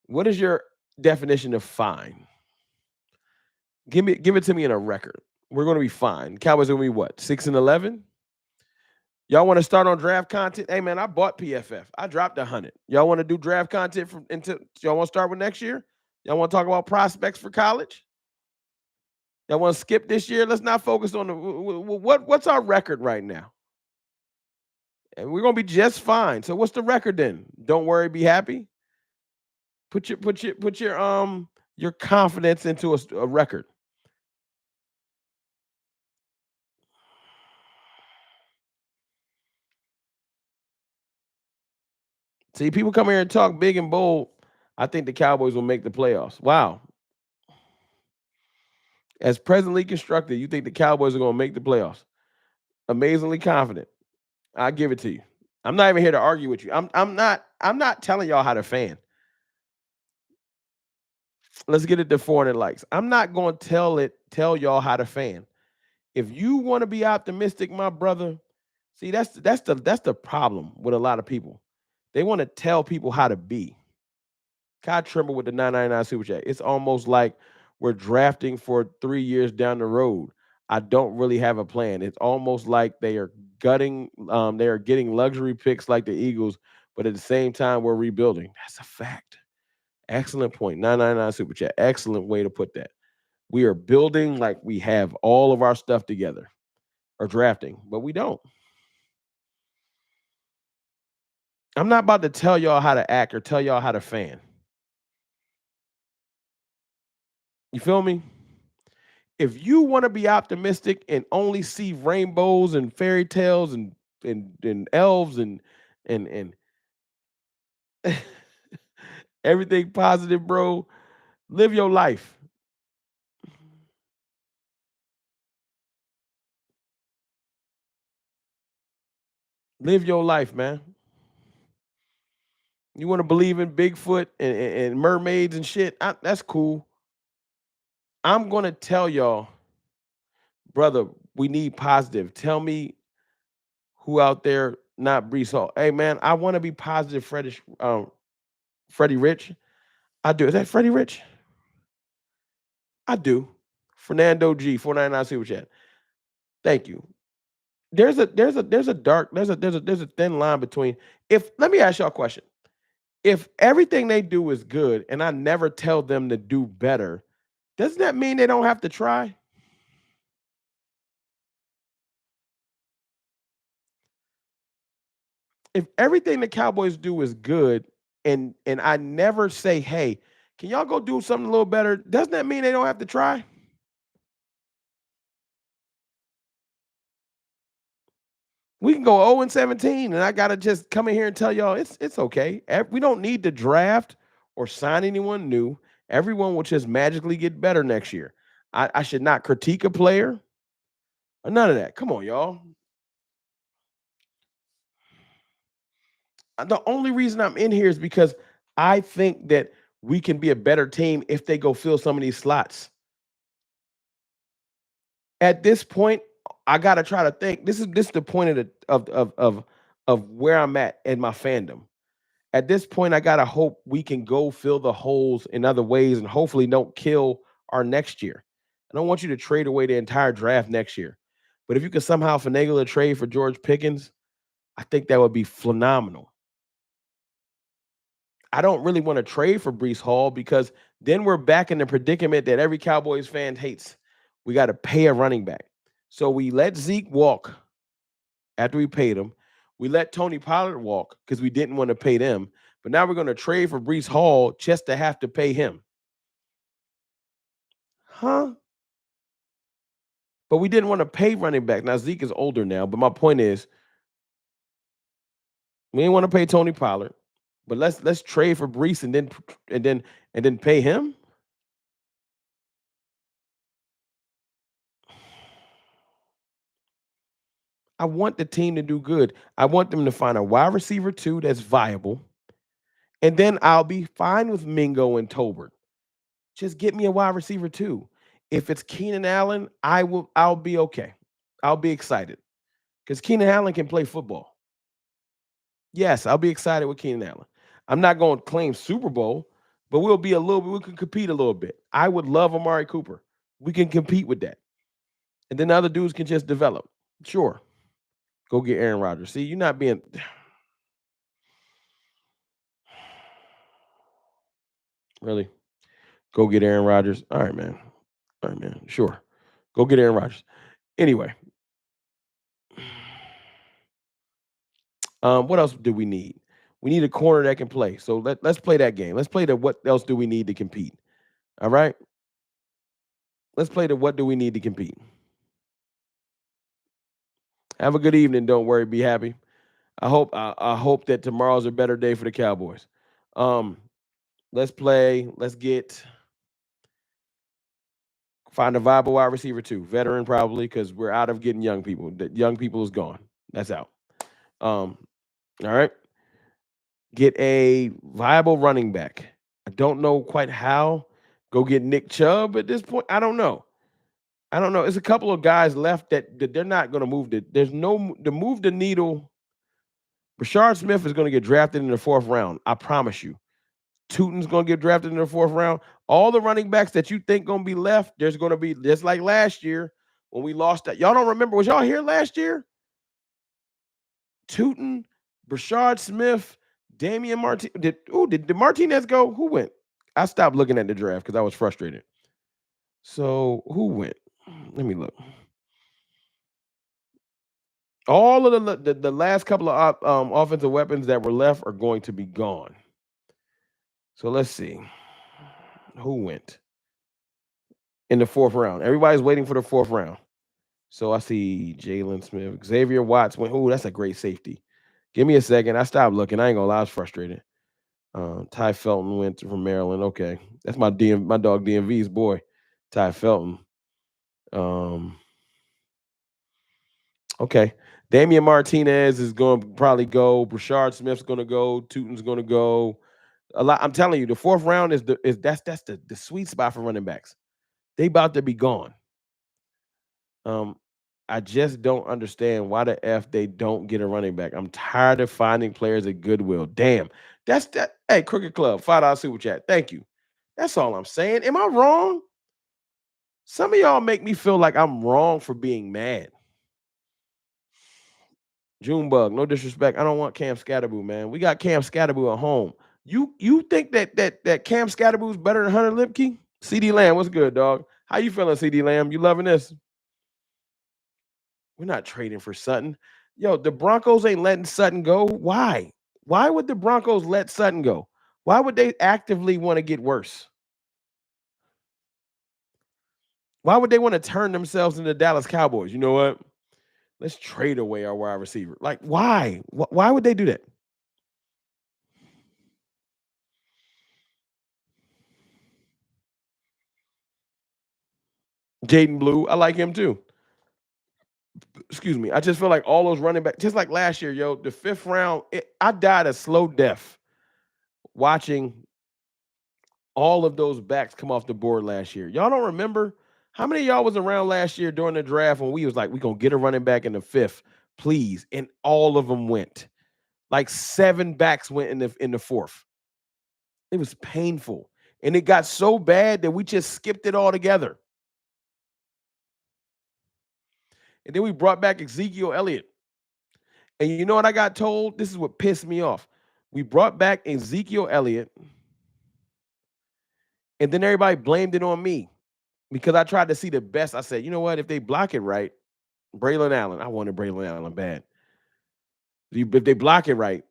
What is your definition of fine? Give it to me in a record. We're going to be fine. Cowboys are going to be what? 6-11? Y'all want to start on draft content? Hey man, I bought PFF. I dropped 100. Y'all want to do draft content until y'all want to start with next year? Y'all want to talk about prospects for college? Y'all want to skip this year? Let's not focus on what's our record right now? And we're gonna be just fine. So what's the record then? Don't worry, be happy. Put your confidence into a record. See, people come here and talk big and bold. I think the Cowboys will make the playoffs. Wow. As presently constructed, you think the Cowboys are going to make the playoffs? Amazingly confident. I give it to you. I'm not even here to argue with you. I'm not telling y'all how to fan. Let's get it to 400 likes. I'm not going to tell y'all how to fan. If you want to be optimistic, my brother, see that's the problem with a lot of people. They want to tell people how to be. Kai Trimble with the 999 super chat. It's almost like we're drafting for 3 years down the road. I don't really have a plan. It's almost like they are getting luxury picks like the Eagles, but at the same time, we're rebuilding. That's a fact. Excellent point. 999 super chat. Excellent way to put that. We are building like we have all of our stuff together or drafting, but we don't. I'm not about to tell y'all how to act or tell y'all how to fan. You feel me? If you want to be optimistic and only see rainbows and fairy tales and elves and everything positive, bro, live your life. Live your life, man. You want to believe in Bigfoot and mermaids and shit? That's cool. I'm gonna tell y'all, brother, we need positive. Tell me who out there not Brees Hall. Hey man, I want to be positive, Freddie Rich. I do. Is that Freddie Rich? I do. Fernando G, 499 super chat. Thank you. There's a thin line between if let me ask y'all a question. If everything they do is good and I never tell them to do better, doesn't that mean they don't have to try? If everything the Cowboys do is good and I never say, hey, can y'all go do something a little better? Doesn't that mean they don't have to try? We can go 0-17, and I gotta just come in here and tell y'all it's okay. We don't need to draft or sign anyone new. Everyone will just magically get better next year. I should not critique a player or none of that. Come on, y'all. The only reason I'm in here is because I think that we can be a better team if they go fill some of these slots. At this point, I gotta try to think. This is the point of where I'm at in my fandom. At this point, I gotta hope we can go fill the holes in other ways and hopefully don't kill our next year. I don't want you to trade away the entire draft next year. But if you could somehow finagle a trade for George Pickens, I think that would be phenomenal. I don't really want to trade for Breece Hall because then we're back in the predicament that every Cowboys fan hates. We got to pay a running back. So we let Zeke walk after we paid him. We let Tony Pollard walk because we didn't want to pay them. But now we're going to trade for Breece Hall just to have to pay him. Huh? But we didn't want to pay running back. Now Zeke is older now, but my point is we didn't want to pay Tony Pollard. But let's trade for Breece and then pay him. I want the team to do good. I want them to find a wide receiver too that's viable. And then I'll be fine with Mingo and Tolbert. Just get me a wide receiver too. If it's Keenan Allen, I'll be okay. I'll be excited. Because Keenan Allen can play football. Yes, I'll be excited with Keenan Allen. I'm not going to claim Super Bowl, but we can compete a little bit. I would love Amari Cooper. We can compete with that. And then the other dudes can just develop. Sure. Go get Aaron Rodgers. See, you're not being really. Go get Aaron Rodgers. All right, man. All right, man. Sure. Go get Aaron Rodgers. Anyway. What else do we need? We need a corner that can play. So let's play that game. Let's play the what else do we need to compete? All right. Let's play the what do we need to compete. Have a good evening. Don't worry. Be happy. I hope that tomorrow's a better day for the Cowboys. Let's play. Find a viable wide receiver too. Veteran probably because we're out of getting young people. The young people is gone. That's out. All right. Get a viable running back. I don't know quite how. Go get Nick Chubb at this point. I don't know. There's a couple of guys left that they're not going to move. To move the needle. Rashard Smith is going to get drafted in the 4th round. I promise you. Tootin's going to get drafted in the 4th round. All the running backs that you think going to be left, there's going to be just like last year when we lost that. Y'all don't remember? Was y'all here last year? Tootin, Rashard Smith, Damian Martin. Did Martinez go? Who went? I stopped looking at the draft because I was frustrated. So who went? Let me look. All of the last couple of offensive weapons that were left are going to be gone. So let's see who went in the 4th round. Everybody's waiting for the 4th round. So I see Jalen Smith, Xavier Watts went. Oh, that's a great safety. Give me a second. I stopped looking. I ain't gonna lie, I was frustrated. Ty Felton went from Maryland. Okay, that's my dog DMV's boy, Ty Felton. Okay, Damian Martinez is going to probably go. Rashard Smith's going to go. Tootin's going to go. A lot. I'm telling you, the 4th round is the sweet spot for running backs. They about to be gone. I just don't understand why the F they don't get a running back. I'm tired of finding players at Goodwill. Damn. That's that. Hey, Crooked Club, $5 super chat. Thank you. That's all I'm saying. Am I wrong? Some of y'all make me feel like I'm wrong for being mad. Junebug, no disrespect. I don't want Cam Scatterboo, man. We got Cam Scatterboo at home. You think that Cam Scatterboo is better than Hunter Lipke? CD Lamb, what's good, dog? How you feeling, CD Lamb? You loving this? We're not trading for Sutton. Yo, the Broncos ain't letting Sutton go. Why? Why would the Broncos let Sutton go? Why would they actively want to get worse? Why would they want to turn themselves into the Dallas Cowboys? You know what? Let's trade away our wide receiver. Like, why? Why would they do that? Jaden Blue, I like him too. Excuse me. I just feel like all those running backs, just like last year, yo, the 5th round, I died a slow death watching all of those backs come off the board last year. Y'all don't remember? How many of y'all was around last year during the draft when we was like, we going to get a running back in the 5th, please? And all of them went. Like 7 backs went in the 4th. It was painful. And it got so bad that we just skipped it all together. And then we brought back Ezekiel Elliott. And you know what I got told? This is what pissed me off. We brought back Ezekiel Elliott, and then everybody blamed it on me because I tried to see the best. I said, you know what? If they block it right, Braylon Allen, I wanted Braylon Allen bad. If they block it right,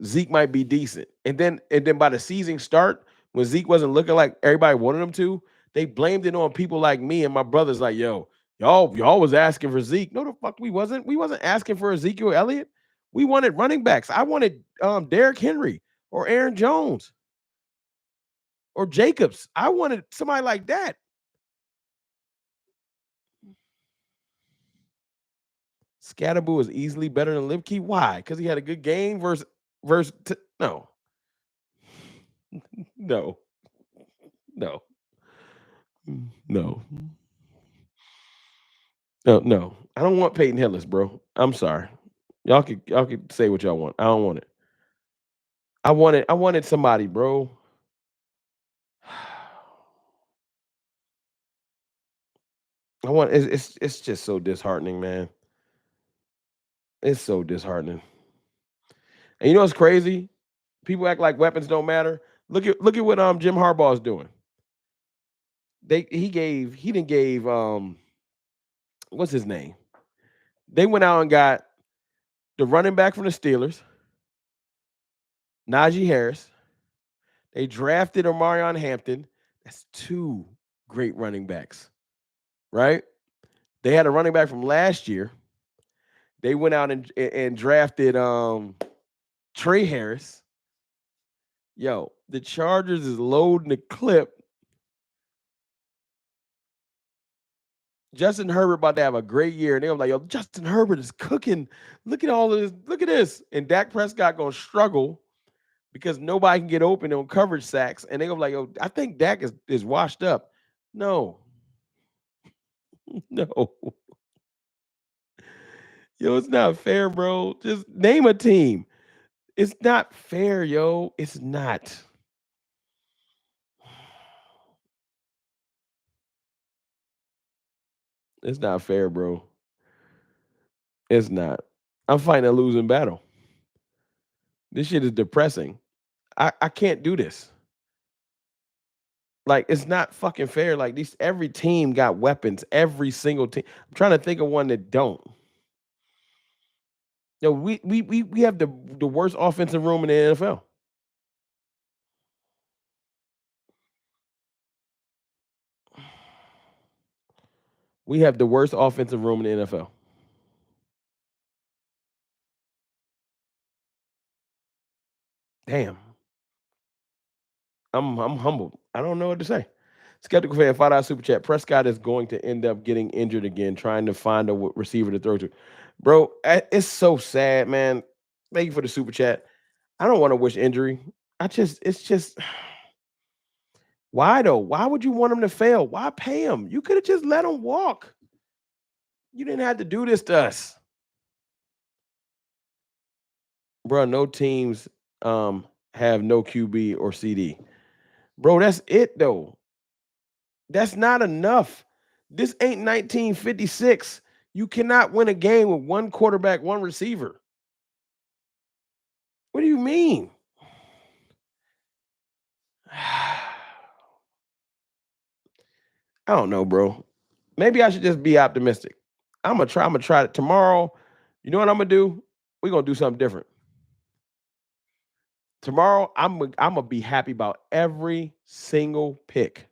Zeke might be decent. And then by the season start, when Zeke wasn't looking like everybody wanted him to, they blamed it on people like me and my brothers. Like, yo, y'all was asking for Zeke. No, the fuck we wasn't. We wasn't asking for Ezekiel Elliott. We wanted running backs. I wanted Derrick Henry or Aaron Jones or Jacobs. I wanted somebody like that. Scatterboo is easily better than Lipke. Why? Because he had a good game versus no. No. No. No. No. I don't want Peyton Hillis, bro. I'm sorry. Y'all could say what y'all want. I don't want it. I wanted somebody, bro. It's just so disheartening, man. It's so disheartening. And you know what's crazy? People act like weapons don't matter. Look at what Jim Harbaugh is doing. He didn't gave what's his name? They went out and got the running back from the Steelers, Najee Harris. They drafted Omarion Hampton. That's 2 great running backs, right? They had a running back from last year. They went out and drafted Trey Harris. Yo, the Chargers is loading the clip. Justin Herbert about to have a great year. And they were like, yo, Justin Herbert is cooking. Look at all of this. Look at this. And Dak Prescott going to struggle because nobody can get open on coverage sacks. And they go like, yo, I think Dak is washed up. No. No. Yo, it's not fair, bro. Just name a team. It's not fair, yo. It's not. It's not fair, bro. It's not. I'm fighting a losing battle. This shit is depressing. I can't do this. Like, it's not fucking fair. Like, every team got weapons. Every single team. I'm trying to think of one that don't. Yo, we have the worst offensive room in the NFL. We have the worst offensive room in the NFL. Damn. I'm humbled. I don't know what to say. Skeptical fan, $5 super chat. Prescott is going to end up getting injured again, trying to find a receiver to throw to. Bro, it's so sad, man. Thank you for the super chat. I don't want to wish injury. It's just, why though? Why would you want him to fail? Why pay him? You could have just let him walk. You didn't have to do this to us. Bro, no teams have no QB or CD. Bro, that's it though. That's not enough. This ain't 1956. You cannot win a game with one quarterback, one receiver. What do you mean? I don't know, bro. Maybe I should just be optimistic. I'm gonna try it tomorrow. You know what I'm gonna do? We're gonna do something different. Tomorrow, I'm gonna be happy about every single pick.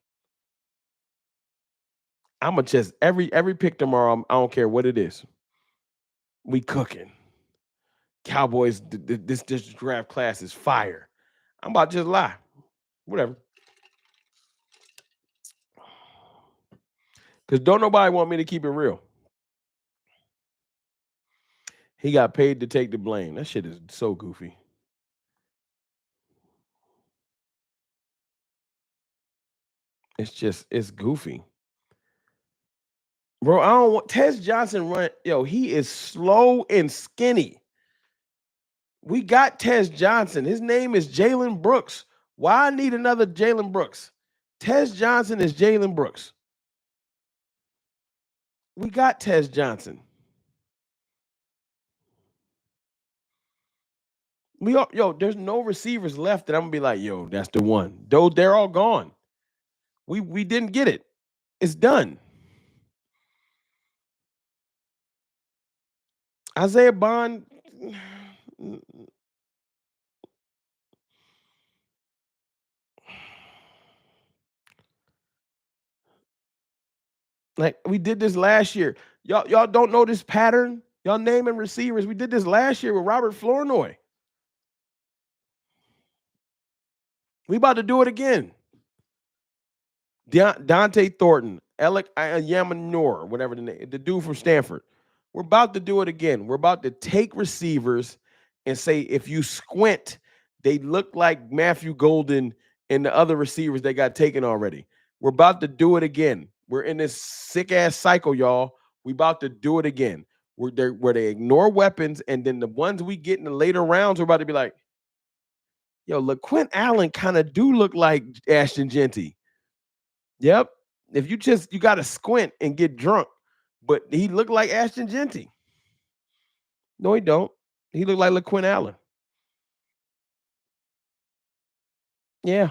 I'm gonna just every pick tomorrow. I don't care what it is. We cooking. Cowboys. This draft class is fire. I'm about to just lie. Whatever. Because don't nobody want me to keep it real. He got paid to take the blame. That shit is so goofy. It's goofy. Bro, I don't want Tez Johnson run. Yo, he is slow and skinny. We got Tez Johnson. His name is Jalen Brooks. Why I need another Jalen Brooks? Tez Johnson is Jalen Brooks. We got Tez Johnson. There's no receivers left that I'm gonna be like, yo, that's the one. Though they're all gone. We didn't get it. It's done. Isaiah Bond, like we did this last year. Y'all don't know this pattern. Y'all naming receivers. We did this last year with Robert Flournoy. We about to do it again. Dante Thornton, Alec Yamanor, whatever the dude from Stanford. We're about to do it again. We're about to take receivers and say if you squint, they look like Matthew Golden and the other receivers that got taken already. We're about to do it again. We're in this sick ass cycle, y'all. We about to do it again. Where they ignore weapons, and then the ones we get in the later rounds, we're about to be like, yo, LaQuint Allen kind of do look like Ashton Genty. Yep. If you got to squint and get drunk, but he looked like Ashton Genty. No, he don't. He looked like LaQuint Allen. Yeah.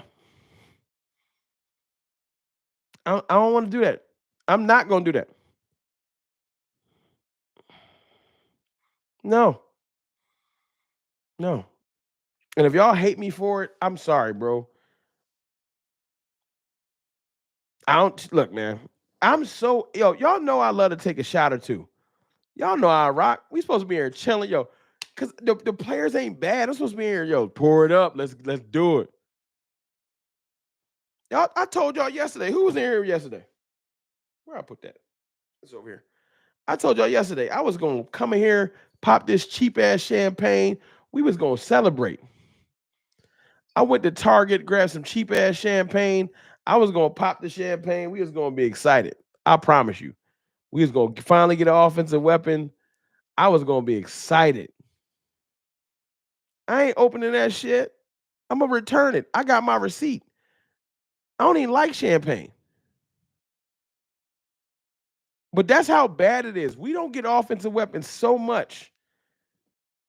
I don't want to do that. I'm not going to do that. No. No. And if y'all hate me for it, I'm sorry, bro. I don't look, man. Y'all know I love to take a shot or two. Y'all know I rock. We supposed to be here chilling, yo. Cause the players ain't bad. I'm supposed to be here, yo. Pour it up. Let's do it. Y'all, I told y'all yesterday. Who was in here yesterday? Where I put that? It's over here. I told y'all yesterday. I was gonna come in here, pop this cheap ass champagne. We was gonna celebrate. I went to Target, grabbed some cheap ass champagne. I was gonna pop the champagne. We was gonna be excited. I promise you. We was gonna finally get an offensive weapon. I was gonna be excited. I ain't opening that shit. I'm gonna return it. I got my receipt. I don't even like champagne. But that's how bad it is. We don't get offensive weapons so much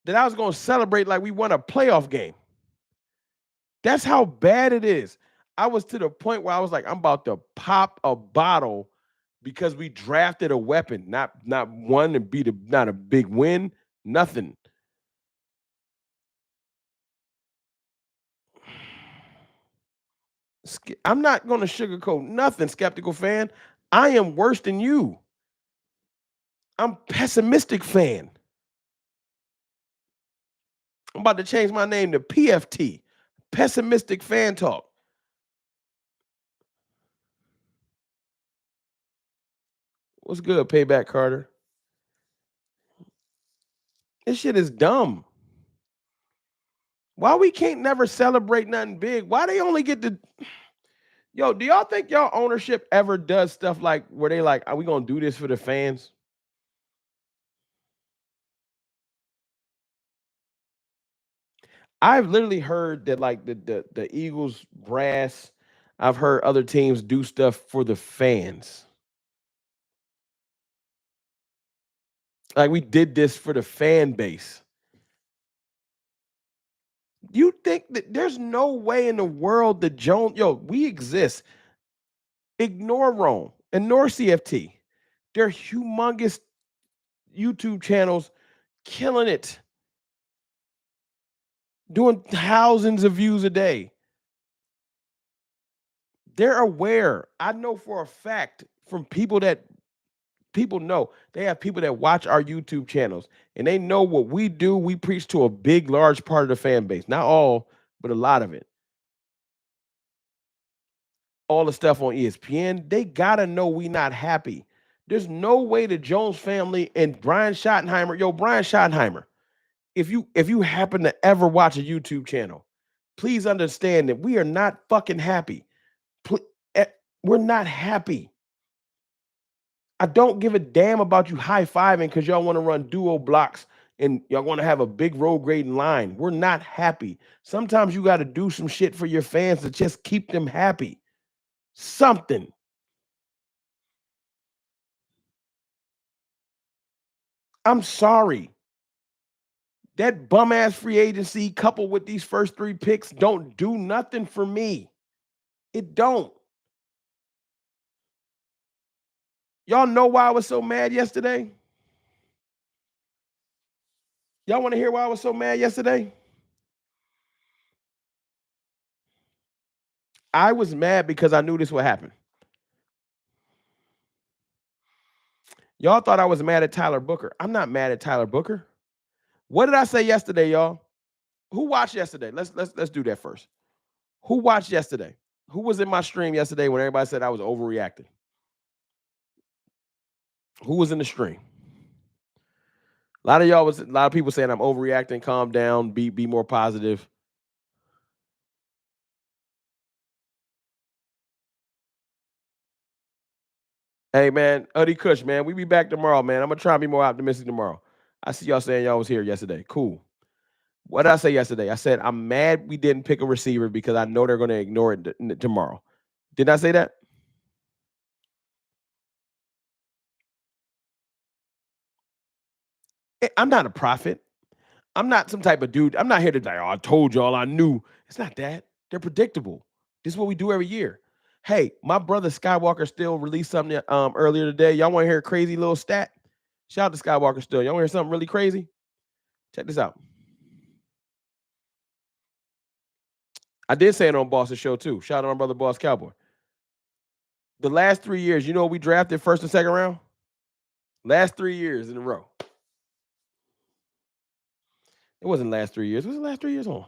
that I was gonna celebrate like we won a playoff game. That's how bad it is. I was to the point where I was like, I'm about to pop a bottle because we drafted a weapon, not one to be not a big win, nothing. I'm not going to sugarcoat nothing, skeptical fan. I am worse than you. I'm pessimistic fan. I'm about to change my name to PFT, pessimistic fan talk. What's good, Payback Carter? This shit is dumb. Why we can't never celebrate nothing big? Why they only get to Yo, do y'all think y'all ownership ever does stuff like where they like, are we gonna do this for the fans? I've literally heard that like the Eagles brass, I've heard other teams do stuff for the fans. Like we did this for the fan base. You think that there's no way in the world that we exist. Ignore Rome, ignore CFT. They're humongous YouTube channels killing it, doing thousands of views a day. They're aware. I know for a fact from people know. They have people that watch our YouTube channels and they know what we do. We preach to a big, large part of the fan base. Not all, but a lot of it. All the stuff on ESPN, they gotta know we not happy. There's no way the Jones family and Brian Schottenheimer, Brian Schottenheimer, if you happen to ever watch a YouTube channel, please understand that we are not fucking happy. Eh, we're not happy. I don't give a damn about you high-fiving because y'all want to run duo blocks and y'all want to have a big road grading line. We're not happy. Sometimes you got to do some shit for your fans to just keep them happy. Something. I'm sorry. That bum ass free agency coupled with these first 3 picks don't do nothing for me. It don't. Y'all know why I was so mad yesterday? Y'all want to hear why I was so mad yesterday? I was mad because I knew this would happen. Y'all thought I was mad at Tyler Booker. I'm not mad at Tyler Booker. What did I say yesterday, y'all? Who watched yesterday? Let's do that first. Who watched yesterday? Who was in my stream yesterday when everybody said I was overreacting? Who was in the stream? A lot of people saying I'm overreacting, calm down, be more positive. Hey man, Uddy Kush, man, we be back tomorrow, man. I'm gonna try and be more optimistic tomorrow. I see y'all saying y'all was here yesterday. Cool. What did I say yesterday? I said I'm mad we didn't pick a receiver because I know they're gonna ignore it tomorrow. Didn't I say that? I'm not a prophet. I'm not some type of dude. I'm not here to like, oh, I told y'all I knew. It's not that. They're predictable. This is what we do every year. Hey, my brother Skywalker still released something earlier today. Y'all want to hear a crazy little stat? Shout out to Skywalker still. Y'all want to hear something really crazy? Check this out. I did say it on Boss's show too. Shout out to my brother Boss Cowboy. The last 3 years, you know what we drafted first and second round? Last 3 years in a row. It wasn't last 3 years. Was it last 3 years on?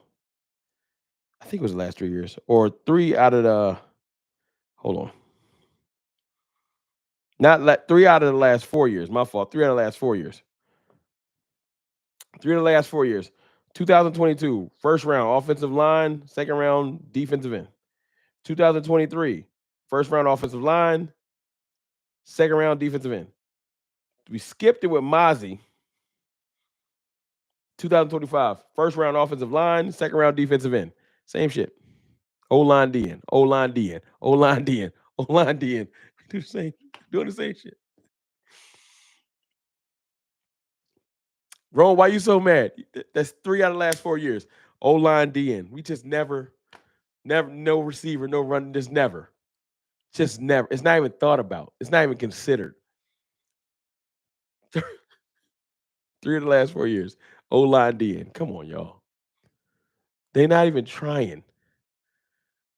I think it was the last 3 years. Or 3 out of the hold on. Not 3 out of the last 4 years. My fault. 3 out of the last 4 years. 3 of the last 4 years. 2022, first round offensive line, second round defensive end. 2023, first round offensive line, second round defensive end. We skipped it with Mozzie. 2025, first round offensive line, second round defensive end. Same shit. O-line DN, O-line DN, O-line DN, O-line DN. Doing the same shit. Ron, why you so mad? That's 3 out of the last 4 years. O-line DN. We just never, no receiver, no run, just never. Just never. It's not even thought about. It's not even considered. 3 of the last 4 years. O-line DN. Come on, y'all. They're not even trying.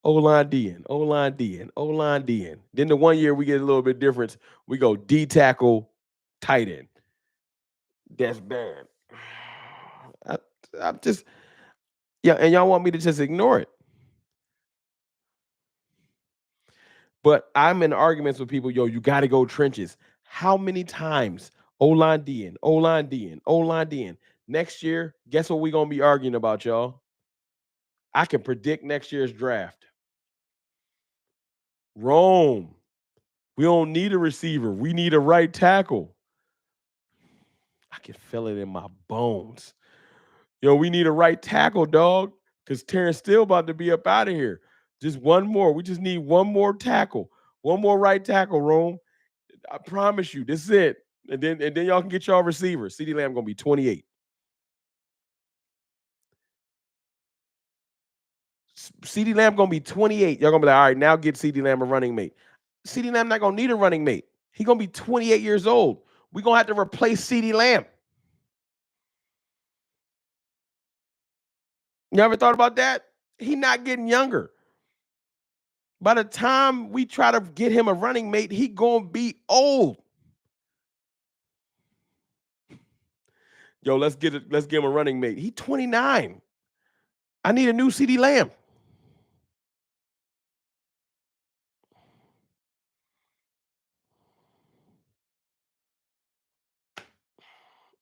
O-line DN, O-line DN, O-line DN. Then the 1 year we get a little bit difference. We go D tackle, tight end. That's bad. I'm just, yeah, and y'all want me to just ignore it. But I'm in arguments with people, yo, you got to go trenches. How many times? O-line DN, O-line DN, O-line DN. Next year, guess what we're going to be arguing about, y'all? I can predict next year's draft. Rome. We don't need a receiver. We need a right tackle. I can feel it in my bones. Yo, we need a right tackle, dog, because Terrence still about to be up out of here. Just one more. We just need one more tackle. One more right tackle, Rome. I promise you, this is it. And then y'all can get y'all receivers. CeeDee Lamb gonna be 28. CeeDee Lamb gonna be 28. Y'all gonna be like, all right, now get CeeDee Lamb a running mate. CeeDee Lamb not gonna need a running mate. He gonna be 28 years old. We gonna have to replace CeeDee Lamb. You ever thought about that? He not getting younger. By the time we try to get him a running mate, he gonna be old. Yo, let's get him a running mate. He 29. I need a new CeeDee Lamb.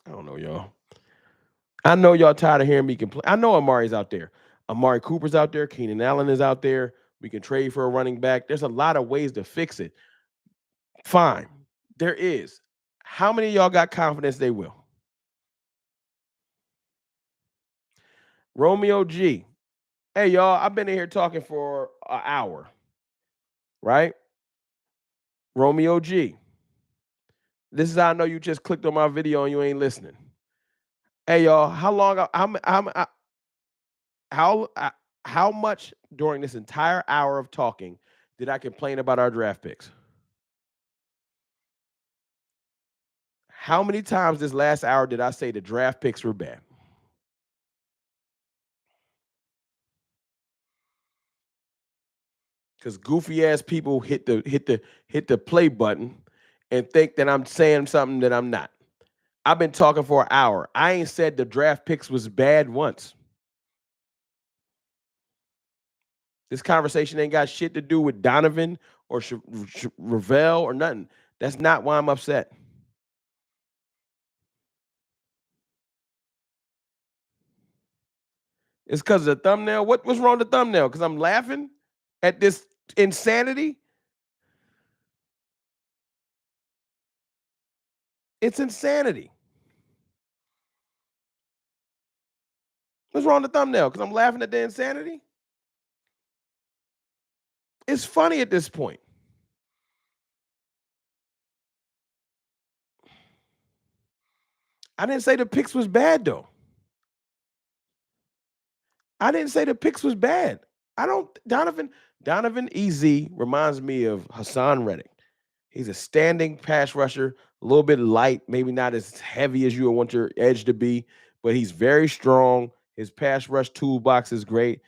I don't know, y'all. I know y'all tired of hearing me complain. I know Amari's out there. Amari Cooper's out there. Keenan Allen is out there. We can trade for a running back. There's a lot of ways to fix it. Fine. There is. How many of y'all got confidence they will? Romeo G. Hey, y'all, I've been in here talking for an hour, right? Romeo G. This is how I know you just clicked on my video and you ain't listening. Hey y'all, how how much during this entire hour of talking did I complain about our draft picks? How many times this last hour did I say the draft picks were bad? Because goofy ass people hit the play button and think that I'm saying something that I'm not. I've been talking for an hour. I ain't said the draft picks was bad once. This conversation ain't got shit to do with Donovan or Revel or nothing. That's not why I'm upset. It's because of the thumbnail. What's wrong with the thumbnail? Because I'm laughing at this insanity. It's insanity. What's wrong with the thumbnail? Because I'm laughing at the insanity. It's funny at this point. I didn't say the picks was bad though. I didn't say the picks was bad. I don't Donovan Ez reminds me of Hassan Reddick. He's a standing pass rusher, a little bit light, maybe not as heavy as you would want your edge to be, but he's very strong. His pass rush toolbox is great.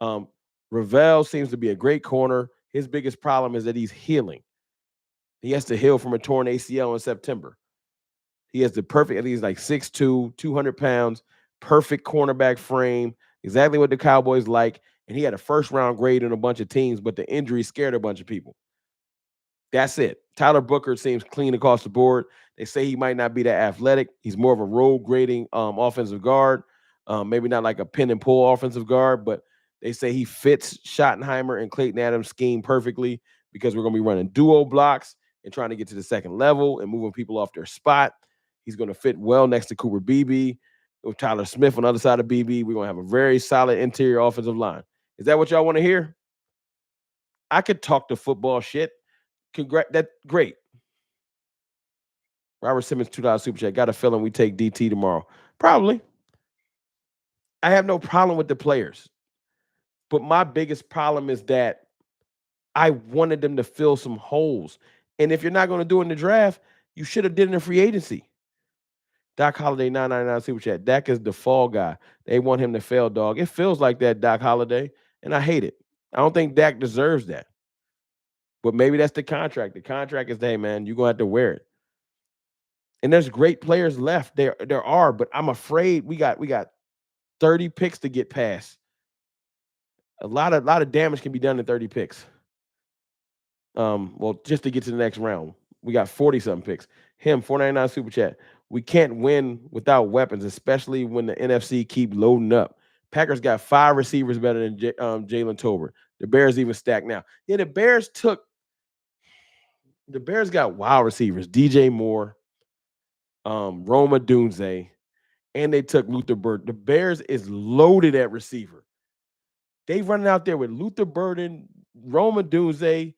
Um, Revel seems to be a great corner. His biggest problem is that he's healing. He has to heal from a torn ACL in September. He has the perfect, I think he's like 6'2, 200 pounds, perfect cornerback frame, exactly what the Cowboys like. And he had a first round grade in a bunch of teams, but the injury scared a bunch of people. That's it. Tyler Booker seems clean across the board. They say he might not be that athletic. He's more of a role grading offensive guard. Maybe not like a pin and pull offensive guard, but they say he fits Schottenheimer and Clayton Adams' scheme perfectly because we're going to be running duo blocks and trying to get to the second level and moving people off their spot. He's going to fit well next to Cooper Beebe with Tyler Smith on the other side of Beebe. We're going to have a very solid interior offensive line. Is that what y'all want to hear? I could talk the football shit. That great. Robert Simmons, $2 super chat. Got a feeling we take DT tomorrow. Probably. I have no problem with the players. But my biggest problem is that I wanted them to fill some holes. And if you're not going to do it in the draft, you should have did it in the free agency. Doc Holliday, 999 super chat. Dak is the fall guy. They want him to fail, dog. It feels like that, Doc Holliday, and I hate it. I don't think Dak deserves that. But maybe that's the contract. The contract is, hey, man, you're going to have to wear it. And there's great players left. There are, but I'm afraid we got 30 picks to get past. A lot of damage can be done in 30 picks. Well, just to get to the next round. We got 40 something picks. Him, 499 super chat. We can't win without weapons, especially when the NFC keep loading up. Packers got 5 receivers better than Jalen Tolbert. The Bears even stacked now. Yeah, the Bears got wild receivers. DJ Moore, Roma Dunze, and they took Luther Burden. The Bears is loaded at receiver. They running out there with Luther Burden, Roma Dunze.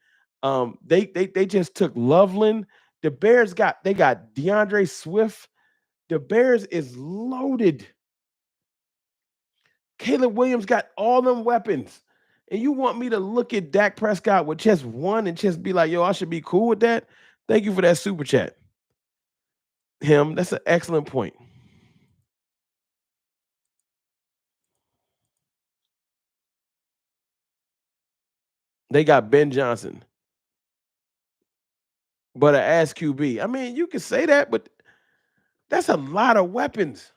They just took Loveland. The Bears got DeAndre Swift. The Bears is loaded. Caleb Williams got all them weapons. And you want me to look at Dak Prescott with just one and just be like, yo, I should be cool with that? Thank you for that super chat. That's an excellent point. They got Ben Johnson, but an ass QB. I mean, you can say that, but that's a lot of weapons.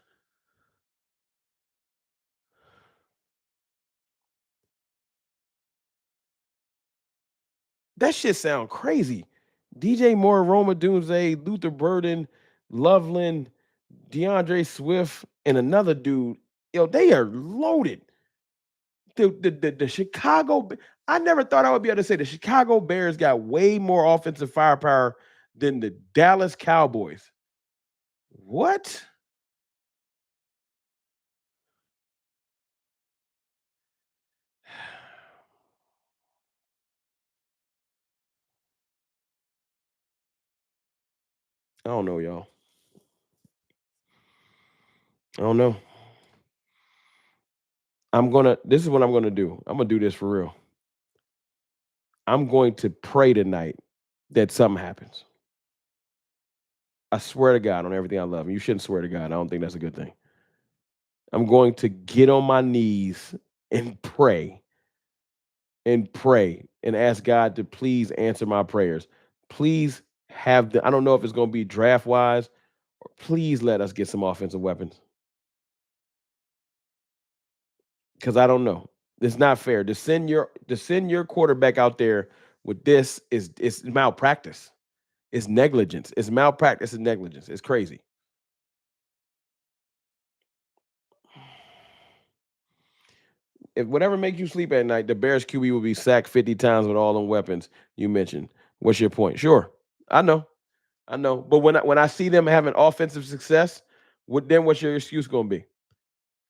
That shit sound crazy. DJ Moore, Roma Dunze, Luther Burden, Loveland, DeAndre Swift, and another dude. Yo, they are loaded. The Chicago. I never thought I would be able to say the Chicago Bears got way more offensive firepower than the Dallas Cowboys. What? I don't know, y'all. I don't know. This is what I'm gonna do. I'm gonna do this for real. I'm going to pray tonight that something happens. I swear to God on everything I love. And you shouldn't swear to God. I don't think that's a good thing. I'm going to get on my knees and pray and ask God to please answer my prayers. Please I don't know if it's going to be draft wise, or please let us get some offensive weapons because I don't know. It's not fair to send your quarterback out there with this is it's malpractice. It's negligence. It's malpractice and negligence. It's crazy. If whatever makes you sleep at night, the Bears QB will be sacked 50 times with all them weapons you mentioned. What's your point? Sure. I know. I know. But when I see them having offensive success, what's your excuse going to be?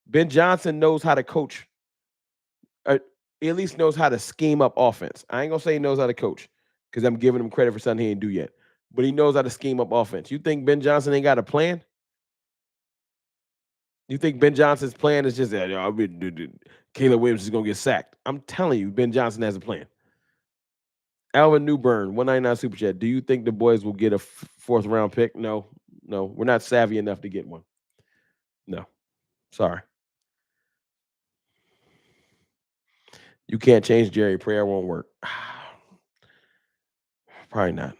Ben Johnson knows how to coach. He at least knows how to scheme up offense. I ain't gonna say he knows how to coach because I'm giving him credit for something he ain't do yet. But he knows how to scheme up offense. You think Ben Johnson ain't got a plan? You think Ben Johnson's plan is just that Caleb Williams is gonna get sacked? I'm telling you, Ben Johnson has a plan. Alvin Newburn, 199 super chat. Do you think the boys will get a fourth round pick? No, no, we're not savvy enough to get one. No, sorry. You can't change Jerry. Prayer won't work. Probably not.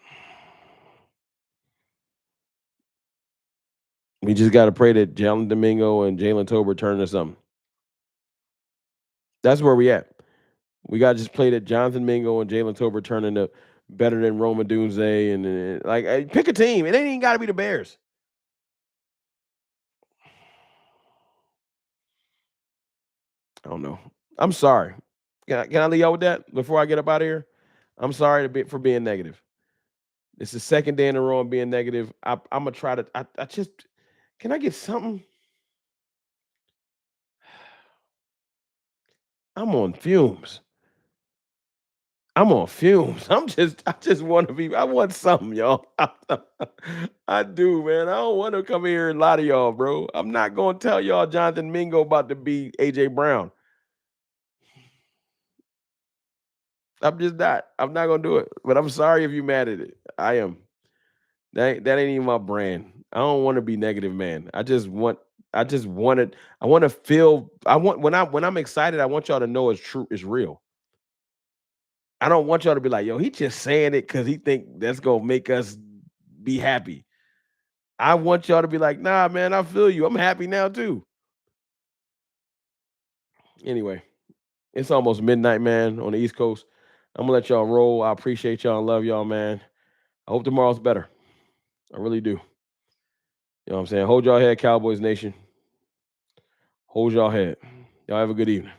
We just got to pray that Jalen Domingo and Jalen Tober turn to something. That's where we at. We got to just play that Jonathan Mingo and Jalen Tober turn into better than Roma Dunze and like pick a team. It ain't even got to be the Bears. I don't know. I'm sorry. Can I leave y'all with that before I get up out of here? I'm sorry for being negative. It's the second day in a row I'm being negative. I'm gonna try to. I just can I get something? I'm on fumes. I'm on fumes. I just want to be. I want something, y'all. I do, man. I don't want to come here and lie to y'all, bro. I'm not gonna tell y'all Jonathan Mingo about to be AJ Brown. I'm just not. I'm not gonna do it. But I'm sorry if you mad at it. I am. That ain't even my brand. I don't want to be negative, man. I just wanted. I want to feel. I want when I'm excited. I want y'all to know it's true. It's real. I don't want y'all to be like, yo, he just saying it because he think that's gonna make us be happy. I want y'all to be like, nah, man, I feel you. I'm happy now too. Anyway, it's almost midnight, man, on the East Coast. I'm gonna let y'all roll. I appreciate y'all and love y'all, man. I hope tomorrow's better. I really do. You know what I'm saying? Hold y'all head, Cowboys Nation. Hold y'all head. Y'all have a good evening.